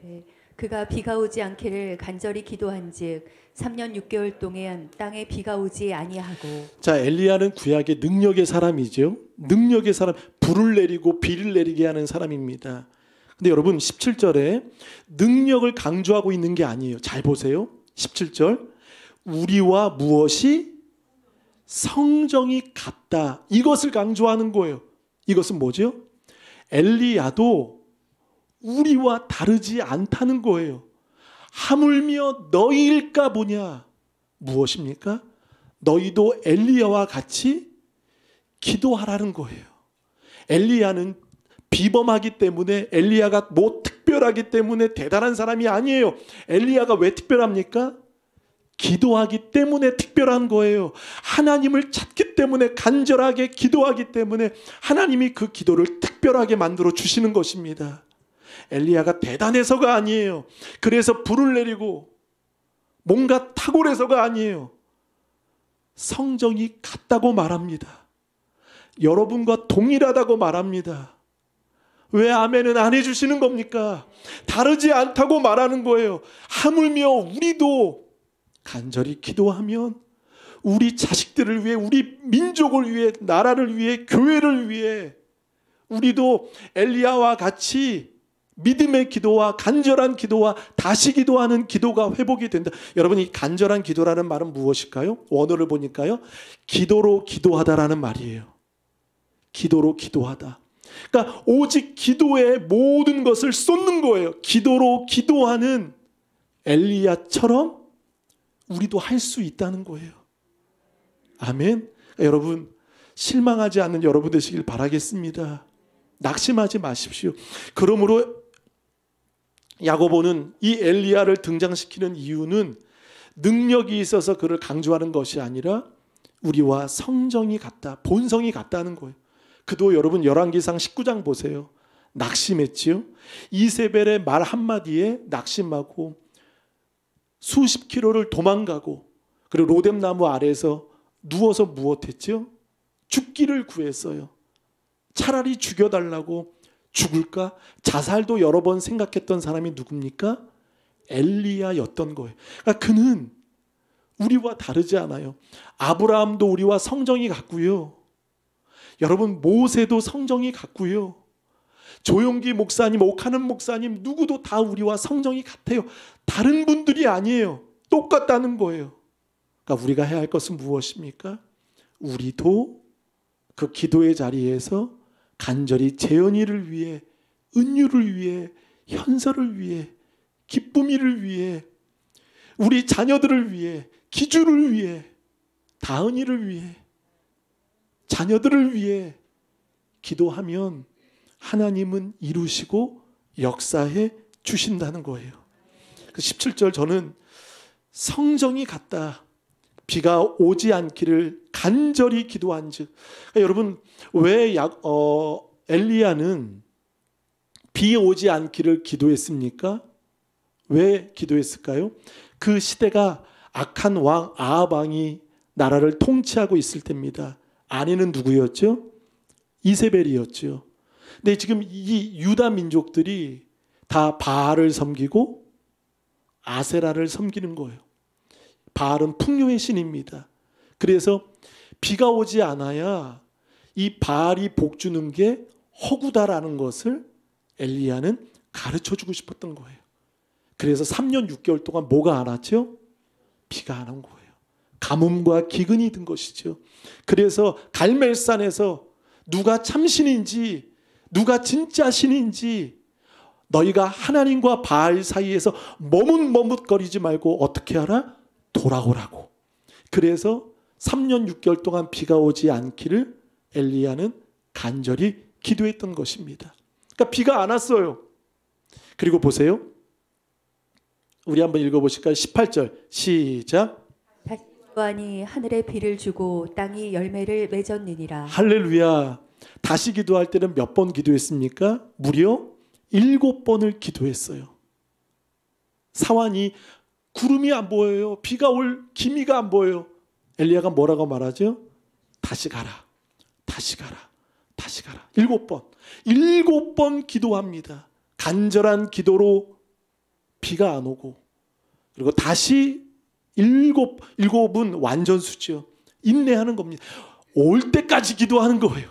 네, 그가 비가 오지 않기를 간절히 기도한즉 3년 6개월 동안 땅에 비가 오지 아니하고. 자, 엘리야는 구약의 능력의 사람이죠. 능력의 사람, 불을 내리고 비를 내리게 하는 사람입니다. 근데 여러분 17절에 능력을 강조하고 있는 게 아니에요. 잘 보세요. 17절 우리와 무엇이 성정이 같다. 이것을 강조하는 거예요. 이것은 뭐죠? 엘리야도 우리와 다르지 않다는 거예요. 하물며 너희일까 보냐. 무엇입니까? 너희도 엘리야와 같이 기도하라는 거예요. 엘리야는 비범하기 때문에, 엘리야가 뭐 특별하기 때문에 대단한 사람이 아니에요. 엘리야가 왜 특별합니까? 기도하기 때문에 특별한 거예요. 하나님을 찾기 때문에, 간절하게 기도하기 때문에 하나님이 그 기도를 특별하게 만들어 주시는 것입니다. 엘리야가 대단해서가 아니에요. 그래서 불을 내리고 뭔가 탁월해서가 아니에요. 성정이 같다고 말합니다. 여러분과 동일하다고 말합니다. 왜 아멘은 안 해주시는 겁니까? 다르지 않다고 말하는 거예요. 하물며 우리도 간절히 기도하면 우리 자식들을 위해, 우리 민족을 위해, 나라를 위해, 교회를 위해 우리도 엘리야와 같이 믿음의 기도와 간절한 기도와 다시 기도하는 기도가 회복이 된다. 여러분, 이 간절한 기도라는 말은 무엇일까요? 원어를 보니까요, 기도로 기도하다라는 말이에요. 기도로 기도하다. 그러니까 오직 기도에 모든 것을 쏟는 거예요. 기도로 기도하는 엘리야처럼 우리도 할 수 있다는 거예요. 아멘. 그러니까 여러분, 실망하지 않는 여러분 되시길 바라겠습니다. 낙심하지 마십시오. 그러므로 야고보는 이 엘리야를 등장시키는 이유는 능력이 있어서 그를 강조하는 것이 아니라 우리와 성정이 같다, 본성이 같다는 거예요. 그도 여러분 열왕기상 19장 보세요. 낙심했지요. 이세벨의 말 한마디에 낙심하고 수십 킬로를 도망가고, 그리고 로뎀나무 아래에서 누워서 무엇했죠? 죽기를 구했어요. 차라리 죽여달라고, 죽을까? 자살도 여러 번 생각했던 사람이 누굽니까? 엘리야였던 거예요. 그러니까 그는 우리와 다르지 않아요. 아브라함도 우리와 성정이 같고요. 여러분, 모세도 성정이 같고요. 조용기 목사님, 오카는 목사님, 누구도 다 우리와 성정이 같아요. 다른 분들이 아니에요. 똑같다는 거예요. 그러니까 우리가 해야 할 것은 무엇입니까? 우리도 그 기도의 자리에서 간절히 재현이를 위해, 은유를 위해, 현설을 위해, 기쁨이를 위해, 우리 자녀들을 위해, 기주를 위해, 다은이를 위해, 자녀들을 위해 기도하면 하나님은 이루시고 역사해 주신다는 거예요. 그 17절, 저는 성정이 같다, 비가 오지 않기를 간절히 기도한즉. 그러니까 여러분, 왜 엘리야는 비 오지 않기를 기도했습니까? 왜 기도했을까요? 그 시대가 악한 왕 아합 왕이 나라를 통치하고 있을 때입니다. 아내는 누구였죠? 이세벨이었죠. 근데 지금 이 유다 민족들이 다 바알을 섬기고 아세라를 섬기는 거예요. 바알은 풍요의 신입니다. 그래서 비가 오지 않아야 이 바알이 복 주는 게 허구다라는 것을 엘리야는 가르쳐 주고 싶었던 거예요. 그래서 3년 6개월 동안 뭐가 안 왔죠? 비가 안 온 거예요. 가뭄과 기근이 든 것이죠. 그래서 갈멜산에서 누가 참신인지 누가 진짜 신인지 너희가 하나님과 바알 사이에서 머뭇머뭇거리지 말고 어떻게 하라? 돌아오라고. 그래서 3년 6개월 동안 비가 오지 않기를 엘리야는 간절히 기도했던 것입니다. 그러니까 비가 안 왔어요. 그리고 보세요. 우리 한번 읽어보실까요? 18절 시작. 다시 기도하니 하늘에 비를 주고 땅이 열매를 맺었느니라. 할렐루야. 다시 기도할 때는 몇 번 기도했습니까? 무려 7번을 기도했어요. 사완이 구름이 안 보여요. 비가 올 기미가 안 보여요. 엘리야가 뭐라고 말하죠? 다시 가라. 다시 가라. 다시 가라. 7번. 7번 기도합니다. 간절한 기도로 비가 안 오고, 그리고 다시 일곱은 완전수죠. 인내하는 겁니다. 올 때까지 기도하는 거예요.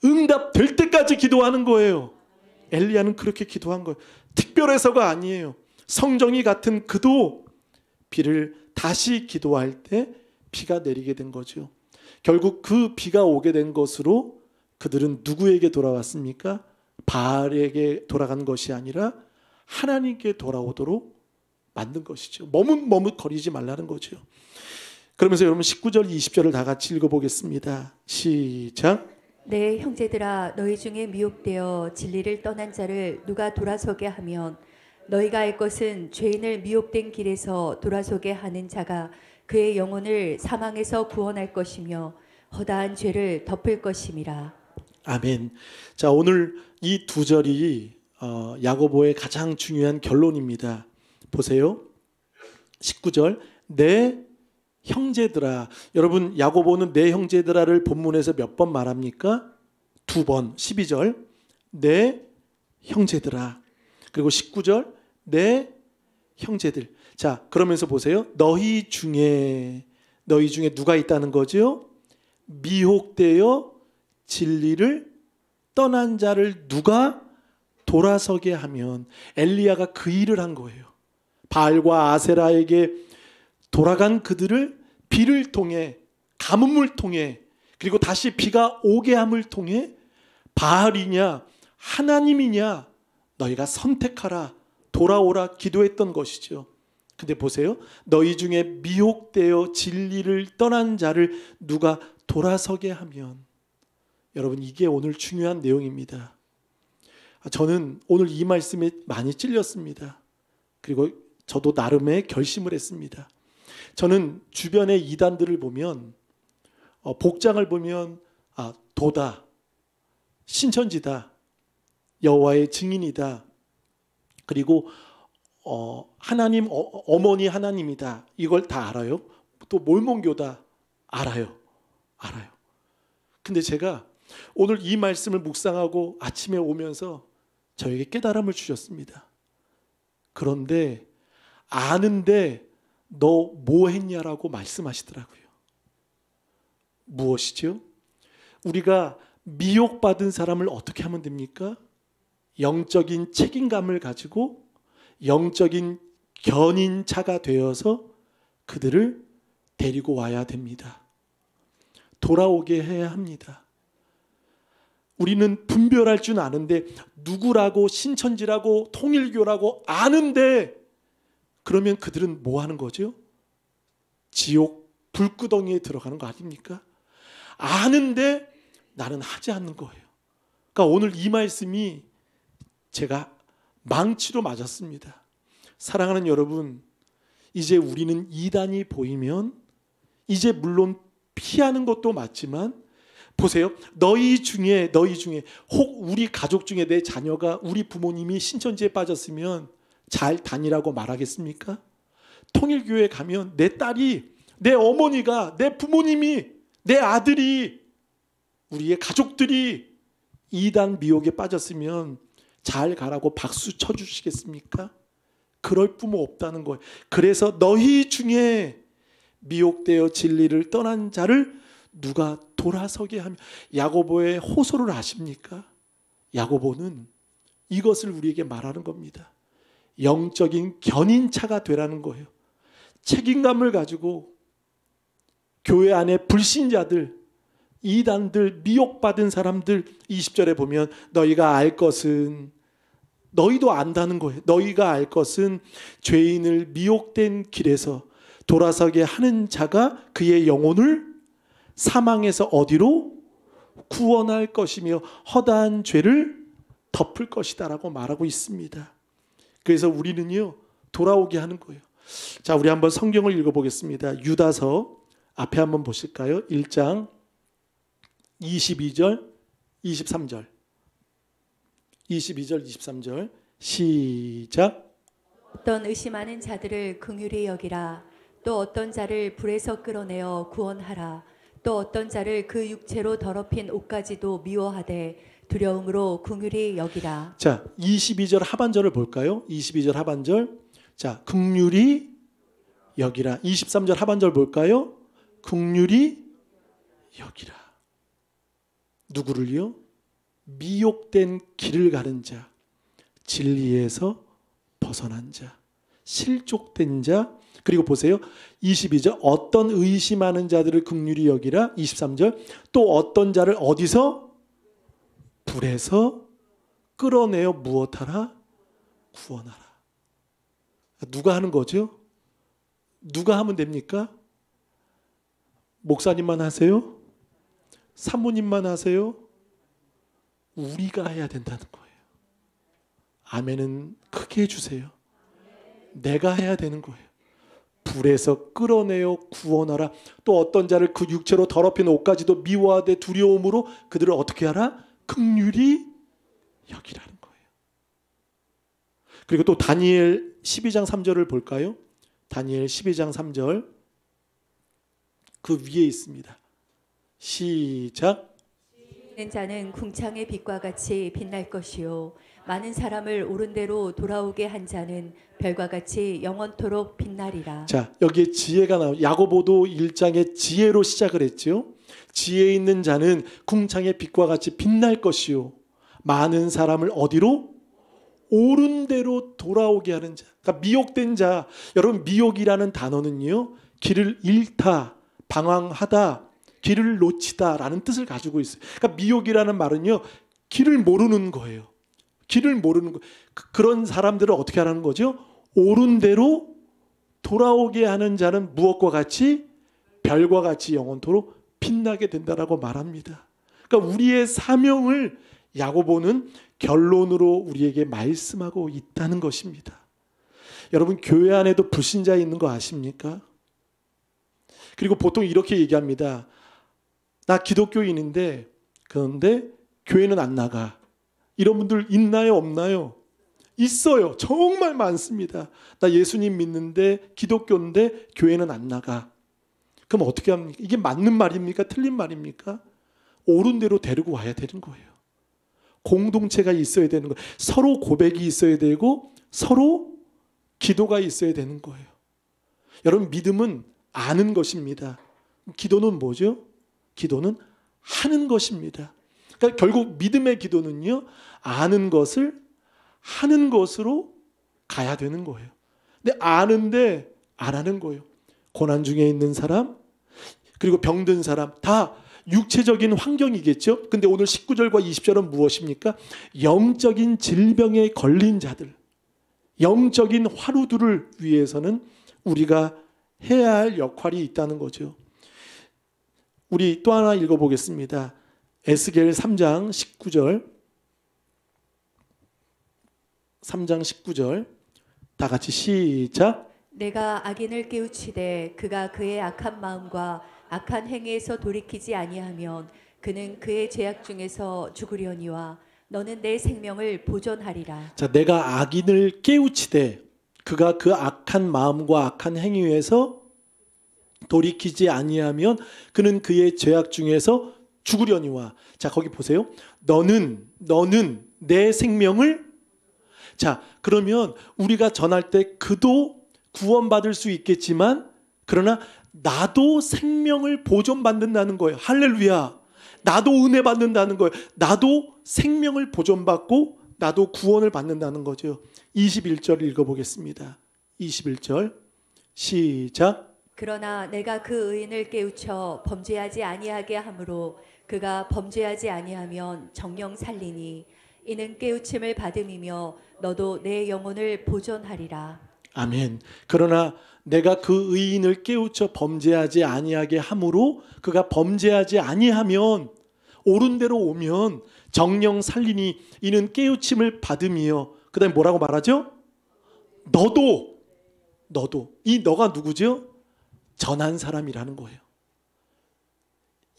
응답될 때까지 기도하는 거예요. 엘리야는 그렇게 기도한 거예요. 특별해서가 아니에요. 성정이 같은 그도 비를 다시 기도할 때 비가 내리게 된 거죠. 결국 그 비가 오게 된 것으로 그들은 누구에게 돌아왔습니까? 바알에게 돌아간 것이 아니라 하나님께 돌아오도록 만든 것이죠. 머뭇거리지 말라는 거죠. 그러면서 여러분 19절 20절을 다 같이 읽어보겠습니다. 시작. 내 형제들아 너희 중에 미혹되어 진리를 떠난 자를 누가 돌아서게 하면 너희가 알 것은 죄인을 미혹된 길에서 돌아서게 하는 자가 그의 영혼을 사망에서 구원할 것이며 허다한 죄를 덮을 것임이라. 아멘. 자, 오늘 이 두 절이 야고보의 가장 중요한 결론입니다. 보세요. 19절 내 형제들아. 여러분, 야고보는 내 형제들아를 본문에서 몇 번 말합니까? 2번. 12절 내 형제들아. 그리고 19절 내 형제들. 자, 그러면서 보세요. 너희 중에 누가 있다는 거죠? 미혹되어 진리를 떠난 자를 누가 돌아서게 하면, 엘리야가 그 일을 한 거예요. 바알과 아세라에게 돌아간 그들을 비를 통해, 가뭄을 통해, 그리고 다시 비가 오게 함을 통해 바알이냐 하나님이냐 너희가 선택하라, 돌아오라 기도했던 것이죠. 근데 보세요. 너희 중에 미혹되어 진리를 떠난 자를 누가 돌아서게 하면, 여러분, 이게 오늘 중요한 내용입니다. 저는 오늘 이 말씀에 많이 찔렸습니다. 그리고 저도 나름의 결심을 했습니다. 저는 주변의 이단들을 보면, 복장을 보면 도다, 신천지다, 여호와의 증인이다, 그리고 하나님 어머니 하나님이다, 이걸 다 알아요. 또 몰몬교다, 알아요. 근데 제가 오늘 이 말씀을 묵상하고 아침에 오면서 저에게 깨달음을 주셨습니다. 그런데 아는데 너 뭐 했냐라고 말씀하시더라고요. 무엇이죠? 우리가 미혹받은 사람을 어떻게 하면 됩니까? 영적인 책임감을 가지고 영적인 견인차가 되어서 그들을 데리고 와야 됩니다. 돌아오게 해야 합니다. 우리는 분별할 줄 아는데, 누구라고 신천지라고 통일교라고 아는데, 그러면 그들은 뭐 하는 거죠? 지옥 불구덩이에 들어가는 거 아닙니까? 아는데 나는 하지 않는 거예요. 그러니까 오늘 이 말씀이 제가 망치로 맞았습니다. 사랑하는 여러분, 이제 우리는 이단이 보이면 이제 물론 피하는 것도 맞지만 보세요. 너희 중에 혹 우리 가족 중에 내 자녀가 우리 부모님이 신천지에 빠졌으면 잘 다니라고 말하겠습니까? 통일교회 가면 내 딸이, 내 어머니가, 내 부모님이, 내 아들이, 우리의 가족들이 이단 미혹에 빠졌으면 잘 가라고 박수 쳐주시겠습니까? 그럴 부모 없다는 거예요. 그래서 너희 중에 미혹되어 진리를 떠난 자를 누가 돌아서게 하며, 야고보의 호소를 아십니까? 야고보는 이것을 우리에게 말하는 겁니다. 영적인 견인차가 되라는 거예요. 책임감을 가지고 교회 안에 불신자들, 이단들, 미혹받은 사람들, 20절에 보면 너희가 알 것은, 너희도 안다는 거예요. 너희가 알 것은 죄인을 미혹된 길에서 돌아서게 하는 자가 그의 영혼을 사망에서 어디로 구원할 것이며 허다한 죄를 덮을 것이다라고 말하고 있습니다. 그래서 우리는요, 돌아오게 하는 거예요. 자, 우리 한번 성경을 읽어보겠습니다. 유다서 앞에 한번 보실까요? 1장 22절, 23절. 22절, 23절 시작. 어떤 의심하는 자들을 긍휼히 여기라. 또 어떤 자를 불에서 끌어내어 구원하라. 또 어떤 자를 그 육체로 더럽힌 옷까지도 미워하되 두려움으로 긍휼히 여기라. 자, 22절 하반절을 볼까요? 22절 하반절. 자, 긍휼히 여기라. 23절 하반절 볼까요? 긍휼히 여기라. 누구를요? 미혹된 길을 가는 자, 진리에서 벗어난 자, 실족된 자. 그리고 보세요. 22절 어떤 의심하는 자들을 긍휼히 여기라. 23절 또 어떤 자를 어디서? 불에서 끌어내어 무엇하라? 구원하라. 누가 하는 거죠? 누가 하면 됩니까? 목사님만 하세요? 사모님만 하세요? 우리가 해야 된다는 거예요. 아멘은 크게 해주세요. 내가 해야 되는 거예요. 불에서 끌어내어 구원하라. 또 어떤 자를 그 육체로 더럽힌 옷까지도 미워하되 두려움으로 그들을 어떻게 하라? 긍휼히 여기라는 거예요. 그리고 또 다니엘 12장 3절을 볼까요? 다니엘 12장 3절 그 위에 있습니다. 시작. 있는 자는 궁창의 빛과 같이 빛날 것이요 많은 사람을 옳은 대로 돌아오게 한 자는 별과 같이 영원토록 빛나리라. 자, 여기에 지혜가 나와요. 야고보도 1장에 지혜로 시작을 했죠. 지혜 있는 자는 궁창의 빛과 같이 빛날 것이요 많은 사람을 어디로? 옳은 대로 돌아오게 하는 자. 그러니까 미혹된 자. 여러분, 미혹이라는 단어는요, 길을 잃다, 방황하다, 길을 놓치다라는 뜻을 가지고 있어요. 그러니까 미혹이라는 말은요, 길을 모르는 거예요. 길을 모르는 거. 그런 사람들을 어떻게 하라는 거죠? 옳은 대로 돌아오게 하는 자는 무엇과 같이? 별과 같이 영원토록 빛나게 된다라고 말합니다. 그러니까 우리의 사명을 야고보는 결론으로 우리에게 말씀하고 있다는 것입니다. 여러분, 교회 안에도 불신자 있는 거 아십니까? 그리고 보통 이렇게 얘기합니다. 나 기독교인인데 그런데 교회는 안 나가. 이런 분들 있나요? 없나요? 있어요. 정말 많습니다. 나 예수님 믿는데 기독교인데 교회는 안 나가. 그럼 어떻게 합니까? 이게 맞는 말입니까? 틀린 말입니까? 옳은 대로 데리고 와야 되는 거예요. 공동체가 있어야 되는 거예요. 서로 고백이 있어야 되고 서로 기도가 있어야 되는 거예요. 여러분, 믿음은 아는 것입니다. 기도는 뭐죠? 기도는 하는 것입니다. 그러니까 결국 믿음의 기도는요, 아는 것을 하는 것으로 가야 되는 거예요. 근데 아는데 안 하는 거예요. 고난 중에 있는 사람, 그리고 병든 사람, 다 육체적인 환경이겠죠. 근데 오늘 19절과 20절은 무엇입니까? 영적인 질병에 걸린 자들, 영적인 화루들을 위해서는 우리가 해야 할 역할이 있다는 거죠. 우리 또 하나 읽어보겠습니다. 에스겔 3장 19절, 3장 19절 다 같이 시작. 내가 악인을 깨우치되 그가 그의 악한 마음과 악한 행위에서 돌이키지 아니하면 그는 그의 죄악 중에서 죽으려니와 너는 내 생명을 보존하리라. 자, 내가 악인을 깨우치되 그가 그 악한 마음과 악한 행위에서 돌이키지 아니하면 그는 그의 죄악 중에서 죽으려니와. 자, 거기 보세요. 너는 내 생명을. 자, 그러면 우리가 전할 때 그도 구원받을 수 있겠지만 그러나 나도 생명을 보존받는다는 거예요. 할렐루야. 나도 은혜 받는다는 거예요. 나도 생명을 보존받고 나도 구원을 받는다는 거죠. 21절 읽어보겠습니다. 21절 시작. 그러나 내가 그 의인을 깨우쳐 범죄하지 아니하게 하므로 그가 범죄하지 아니하면 정령 살리니 이는 깨우침을 받음이며 너도 내 영혼을 보존하리라. 아멘. 그러나 내가 그 의인을 깨우쳐 범죄하지 아니하게 함으로 그가 범죄하지 아니하면 옳은 대로 오면 정령 살리니 이는 깨우침을 받음이요. 그 다음에 뭐라고 말하죠? 너도 이 너가 누구죠? 전한 사람이라는 거예요.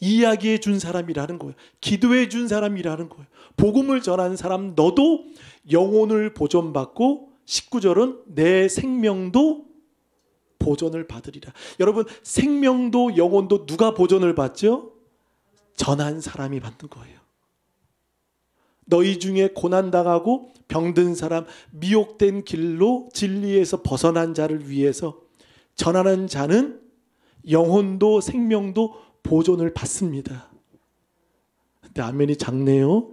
이야기해 준 사람이라는 거예요. 기도해 준 사람이라는 거예요. 복음을 전하는 사람 너도 영혼을 보존받고 19절은 내 생명도 보존을 받으리라. 여러분 생명도 영혼도 누가 보존을 받죠? 전한 사람이 받는 거예요. 너희 중에 고난당하고 병든 사람, 미혹된 길로 진리에서 벗어난 자를 위해서 전하는 자는 영혼도 생명도 보존을 받습니다. 근데 아멘이 작네요.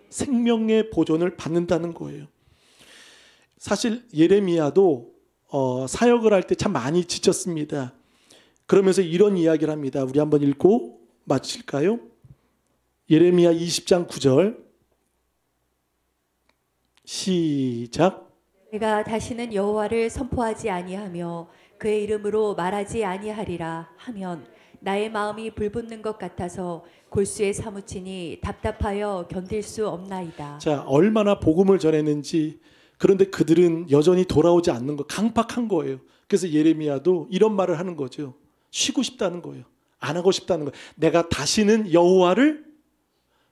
생명의 보존을 받는다는 거예요. 사실 예레미야도 사역을 할 때 참 많이 지쳤습니다. 그러면서 이런 이야기를 합니다. 우리 한번 읽고 마칠까요? 예레미야 20장 9절 시작. 내가 다시는 여호와를 선포하지 아니하며 그의 이름으로 말하지 아니하리라 하면 나의 마음이 불붙는 것 같아서 골수에 사무치니 답답하여 견딜 수 없나이다. 자, 얼마나 복음을 전했는지. 그런데 그들은 여전히 돌아오지 않는 거, 강팍한 거예요. 그래서 예레미야도 이런 말을 하는 거죠. 쉬고 싶다는 거예요. 안 하고 싶다는 거예요. 내가 다시는 여호와를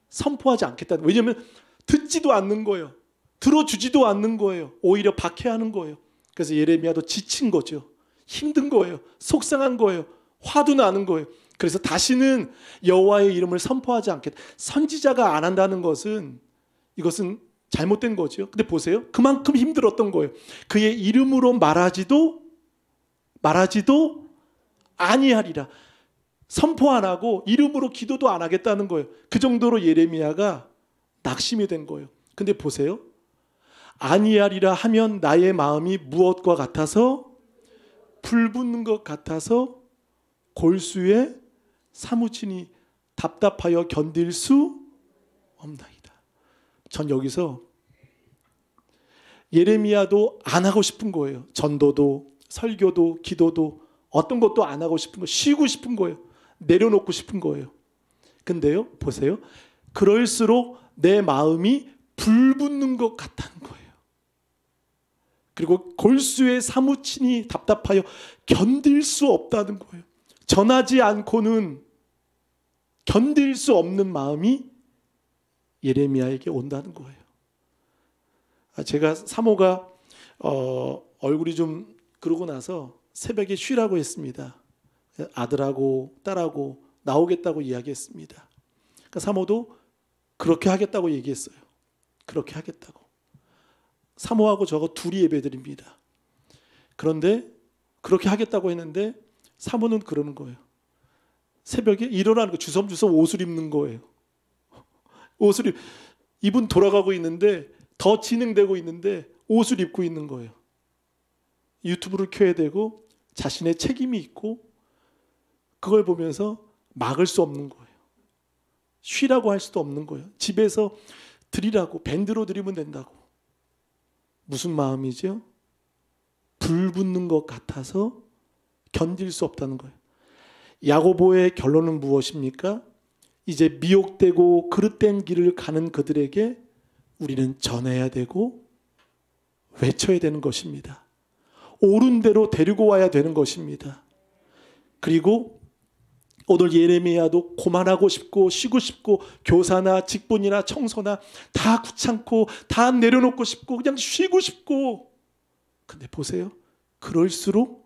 선포하지 않겠다는 거예요. 왜냐하면 듣지도 않는 거예요. 들어주지도 않는 거예요. 오히려 박해하는 거예요. 그래서 예레미야도 지친 거죠. 힘든 거예요. 속상한 거예요. 화도 나는 거예요. 그래서 다시는 여호와의 이름을 선포하지 않겠다. 선지자가 안 한다는 것은 이것은 잘못된 거죠. 근데 보세요. 그만큼 힘들었던 거예요. 그의 이름으로 말하지도 아니하리라. 선포 안 하고 이름으로 기도도 안 하겠다는 거예요. 그 정도로 예레미야가 낙심이 된 거예요. 근데 보세요. 아니하리라 하면 나의 마음이 무엇과 같아서 불붙는 것 같아서 골수에 사무치니 답답하여 견딜 수 없나이다. 전 여기서 예레미야도 안 하고 싶은 거예요. 전도도 설교도 기도도 어떤 것도 안 하고 싶은 거예요. 쉬고 싶은 거예요. 내려놓고 싶은 거예요. 근데요, 보세요. 그럴수록 내 마음이 불붙는 것 같다는 거예요. 그리고 골수에 사무치니 답답하여 견딜 수 없다는 거예요. 전하지 않고는 견딜 수 없는 마음이 예레미야에게 온다는 거예요. 제가 사모가 얼굴이 좀 그러고 나서 새벽에 쉬라고 했습니다. 아들하고 딸하고 나오겠다고 이야기했습니다. 그러니까 사모도 그렇게 하겠다고 얘기했어요. 그렇게 하겠다고. 사모하고 저거 둘이 예배드립니다. 그런데 그렇게 하겠다고 했는데 사모는 그러는 거예요. 새벽에 일어나는 거 주섬주섬 옷을 입는 거예요. 옷을 입은 돌아가고 있는데 더 진행되고 있는데 옷을 입고 있는 거예요. 유튜브를 켜야 되고 자신의 책임이 있고 그걸 보면서 막을 수 없는 거예요. 쉬라고 할 수도 없는 거예요. 집에서 드리라고 밴드로 드리면 된다고. 무슨 마음이죠? 불붙는 것 같아서 견딜 수 없다는 거예요. 야고보의 결론은 무엇입니까? 이제 미혹되고 그릇된 길을 가는 그들에게 우리는 전해야 되고 외쳐야 되는 것입니다. 옳은 대로 데리고 와야 되는 것입니다. 그리고 오늘 예레미야도 고만하고 싶고 쉬고 싶고 교사나 직분이나 청소나 다 귀찮고 다 내려놓고 싶고 그냥 쉬고 싶고, 근데 보세요, 그럴수록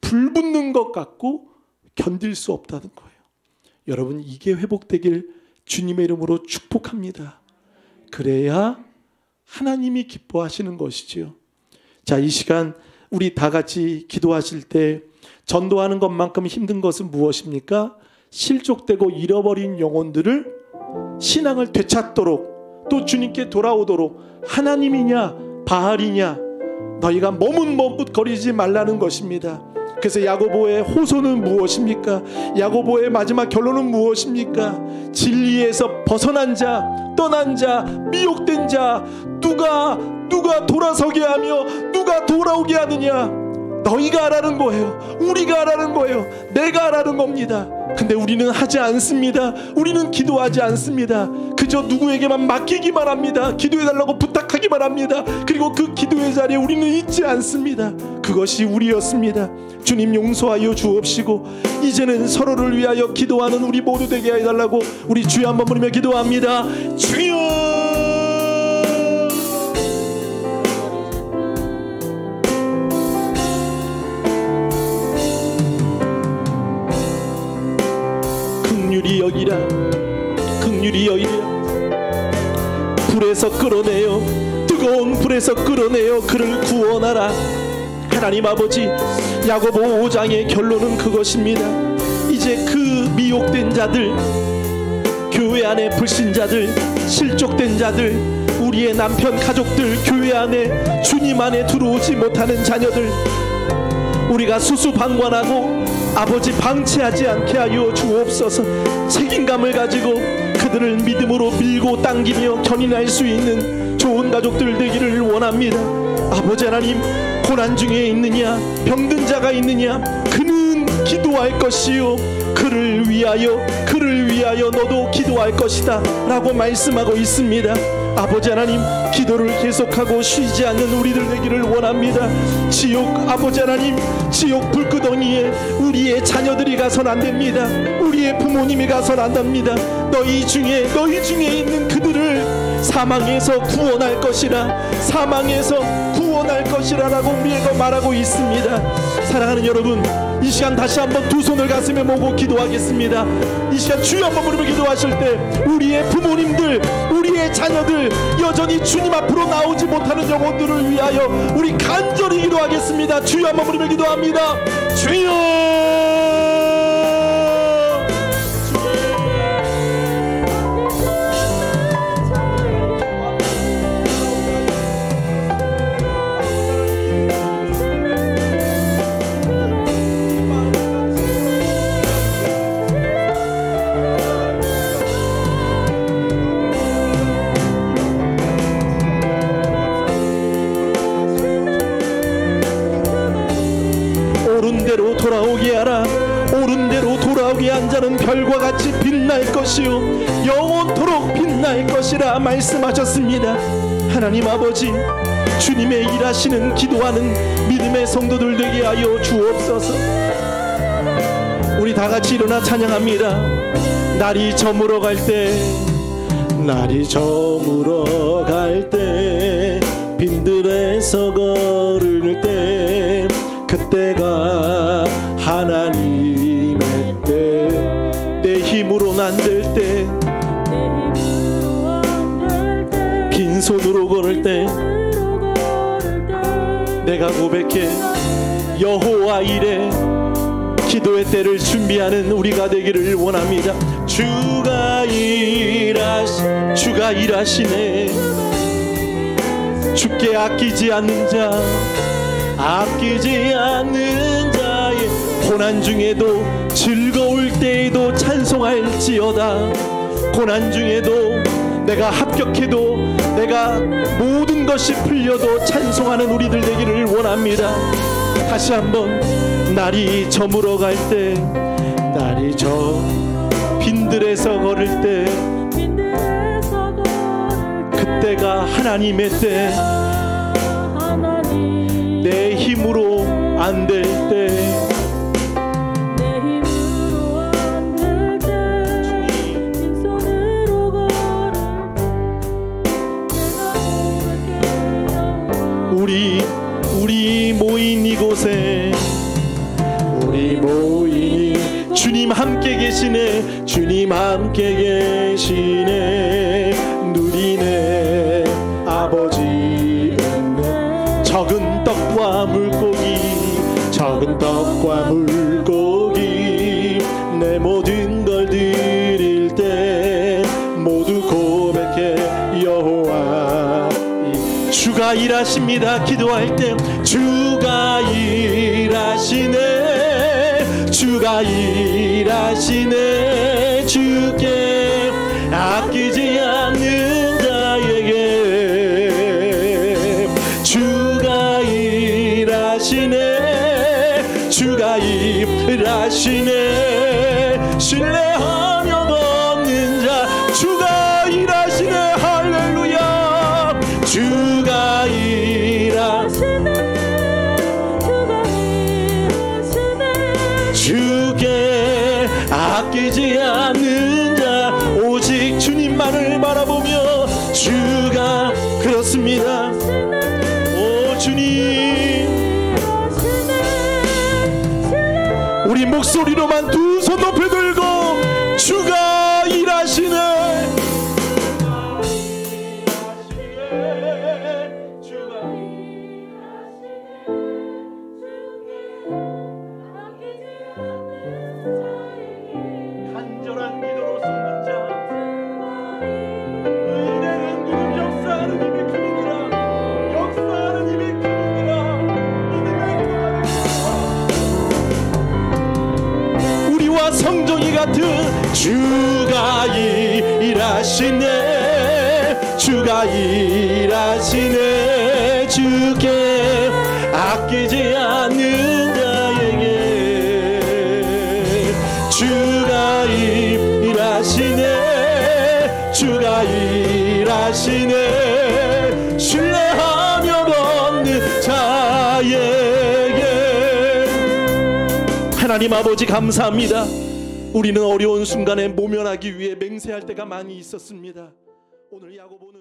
불붙는 것 같고 견딜 수 없다는 거예요. 여러분, 이게 회복되길 주님의 이름으로 축복합니다. 그래야 하나님이 기뻐하시는 것이지요. 자, 이 시간 우리 다 같이 기도하실 때 전도하는 것만큼 힘든 것은 무엇입니까? 실족되고 잃어버린 영혼들을 신앙을 되찾도록 또 주님께 돌아오도록, 하나님이냐 바알이냐 너희가 머뭇머뭇거리지 말라는 것입니다. 그래서 야고보의 호소는 무엇입니까? 야고보의 마지막 결론은 무엇입니까? 진리에서 벗어난 자, 떠난 자, 미혹된 자, 누가 돌아서게 하며 누가 돌아오게 하느냐? 너희가 하라는 거예요. 우리가 하라는 거예요. 내가 하라는 겁니다. 근데 우리는 하지 않습니다. 우리는 기도하지 않습니다. 그저 누구에게만 맡기기만 합니다. 기도해달라고 부탁하기만 합니다. 그리고 그 기도의 자리에 우리는 있지 않습니다. 그것이 우리였습니다. 주님 용서하여 주옵시고 이제는 서로를 위하여 기도하는 우리 모두 되게 해달라고 우리 주여 한번 부르며 기도합니다. 주여! 긍휼히 여기라, 긍휼히 여기라. 불에서 끌어내요, 뜨거운 불에서 끌어내요 그를 구원하라. 하나님 아버지, 야고보 5장의 결론은 그것입니다. 이제 그 미혹된 자들, 교회 안에 불신자들, 실족된 자들, 우리의 남편 가족들, 교회 안에 주님 안에 들어오지 못하는 자녀들, 우리가 수수방관하고 아버지 방치하지 않게 하여 주옵소서. 책임감을 가지고 그들을 믿음으로 밀고 당기며 견인할 수 있는 좋은 가족들 되기를 원합니다. 아버지 하나님, 고난 중에 있느냐, 병든 자가 있느냐, 그는 기도할 것이요 그를 위하여 너도 기도할 것이다 라고 말씀하고 있습니다. 아버지 하나님, 기도를 계속하고 쉬지 않는 우리들 되기를 원합니다. 지옥, 아버지 하나님, 지옥 불구덩이에 우리의 자녀들이 가선 안 됩니다. 우리의 부모님이 가선 안 됩니다. 너희 중에 있는 그들을 사망에서 구원할 것이라, 사망에서 구원할 것이라 라고 우리가 말하고 있습니다. 사랑하는 여러분, 이 시간 다시 한번 두 손을 가슴에 모고 기도하겠습니다. 이 시간 주여 한번 부르며 기도하실 때 우리의 부모님들, 우리의 자녀들, 여전히 주님 앞으로 나오지 못하는 영혼들을 위하여 우리 간절히 기도하겠습니다. 주여 한번 부르며 기도합니다. 주여! 돌아오게 하라. 옳은 대로 돌아오게 한 자는 별과 같이 빛날 것이요 영원토록 빛날 것이라 말씀하셨습니다. 하나님 아버지, 주님의 일하시는 기도하는 믿음의 성도들 되게 하여 주옵소서. 우리 다 같이 일어나 찬양합니다. 날이 저물어 갈 때, 날이 저물어 갈 때, 빈들에서 걸을 때, 그때가 하나님의 때, 내 힘으로는 안 될 때, 빈손으로 걸을 때, 내가 고백해 여호와 이래 기도의 때를 준비하는 우리가 되기를 원합니다. 주가 일하시네. 주께 아끼지 않는 자, 아끼지 않는 자의 고난 중에도 즐거울 때에도 찬송할지어다. 고난 중에도 내가 합격해도 내가 모든 것이 풀려도 찬송하는 우리들 되기를 원합니다. 다시 한번, 날이 저물어 갈 때, 날이 빈들에서 걸을 때, 그때가 하나님의 때, 내 힘으로 안 될 때 내 힘으로 안 될 때 빈손으로 걸을 내가 고백해요. 우리 모인 이곳에 우리 모이니 주님 함께 계시네. 주님 함께 계시네. 누리네 아버지 은혜. 적은 떡과 물고기 적은 떡과 물고기 내 모든 걸 드릴 때 모두 고백해 여호와. 주가 일하십니다. 기도할 때 주가 일하시네. 주가 일하시네. 주께 아끼지 않는 자에게 주가 일하시네. 주가 일하시네. 신뢰하며 걷는 자 주가 일하시네. 할렐루야. 주가 일하시네. 주가 일하시네. 주께 아끼지 않는 자 오직 주님만을 바라보며 주가 그렇습니다. 오 주님 우리 목소리로만 두 손 높이 들고 주가 일하시네. 간절한 기도로 숨는 자 은혜는 누름 역사하는 힘의 기능이라. 역사하는 힘의 기능이라. 우리와 성종이 같은 주가 일하시네. 주가 일하시네. 주께 아끼지 않는 자에게 주가 일하시네. 주가 일하시네. 신뢰하며 걷는 자에게. 하나님 아버지 감사합니다. 우리는 어려운 순간에 모면하기 위해 맹세할 때가 많이 있었습니다. 오늘 야고보는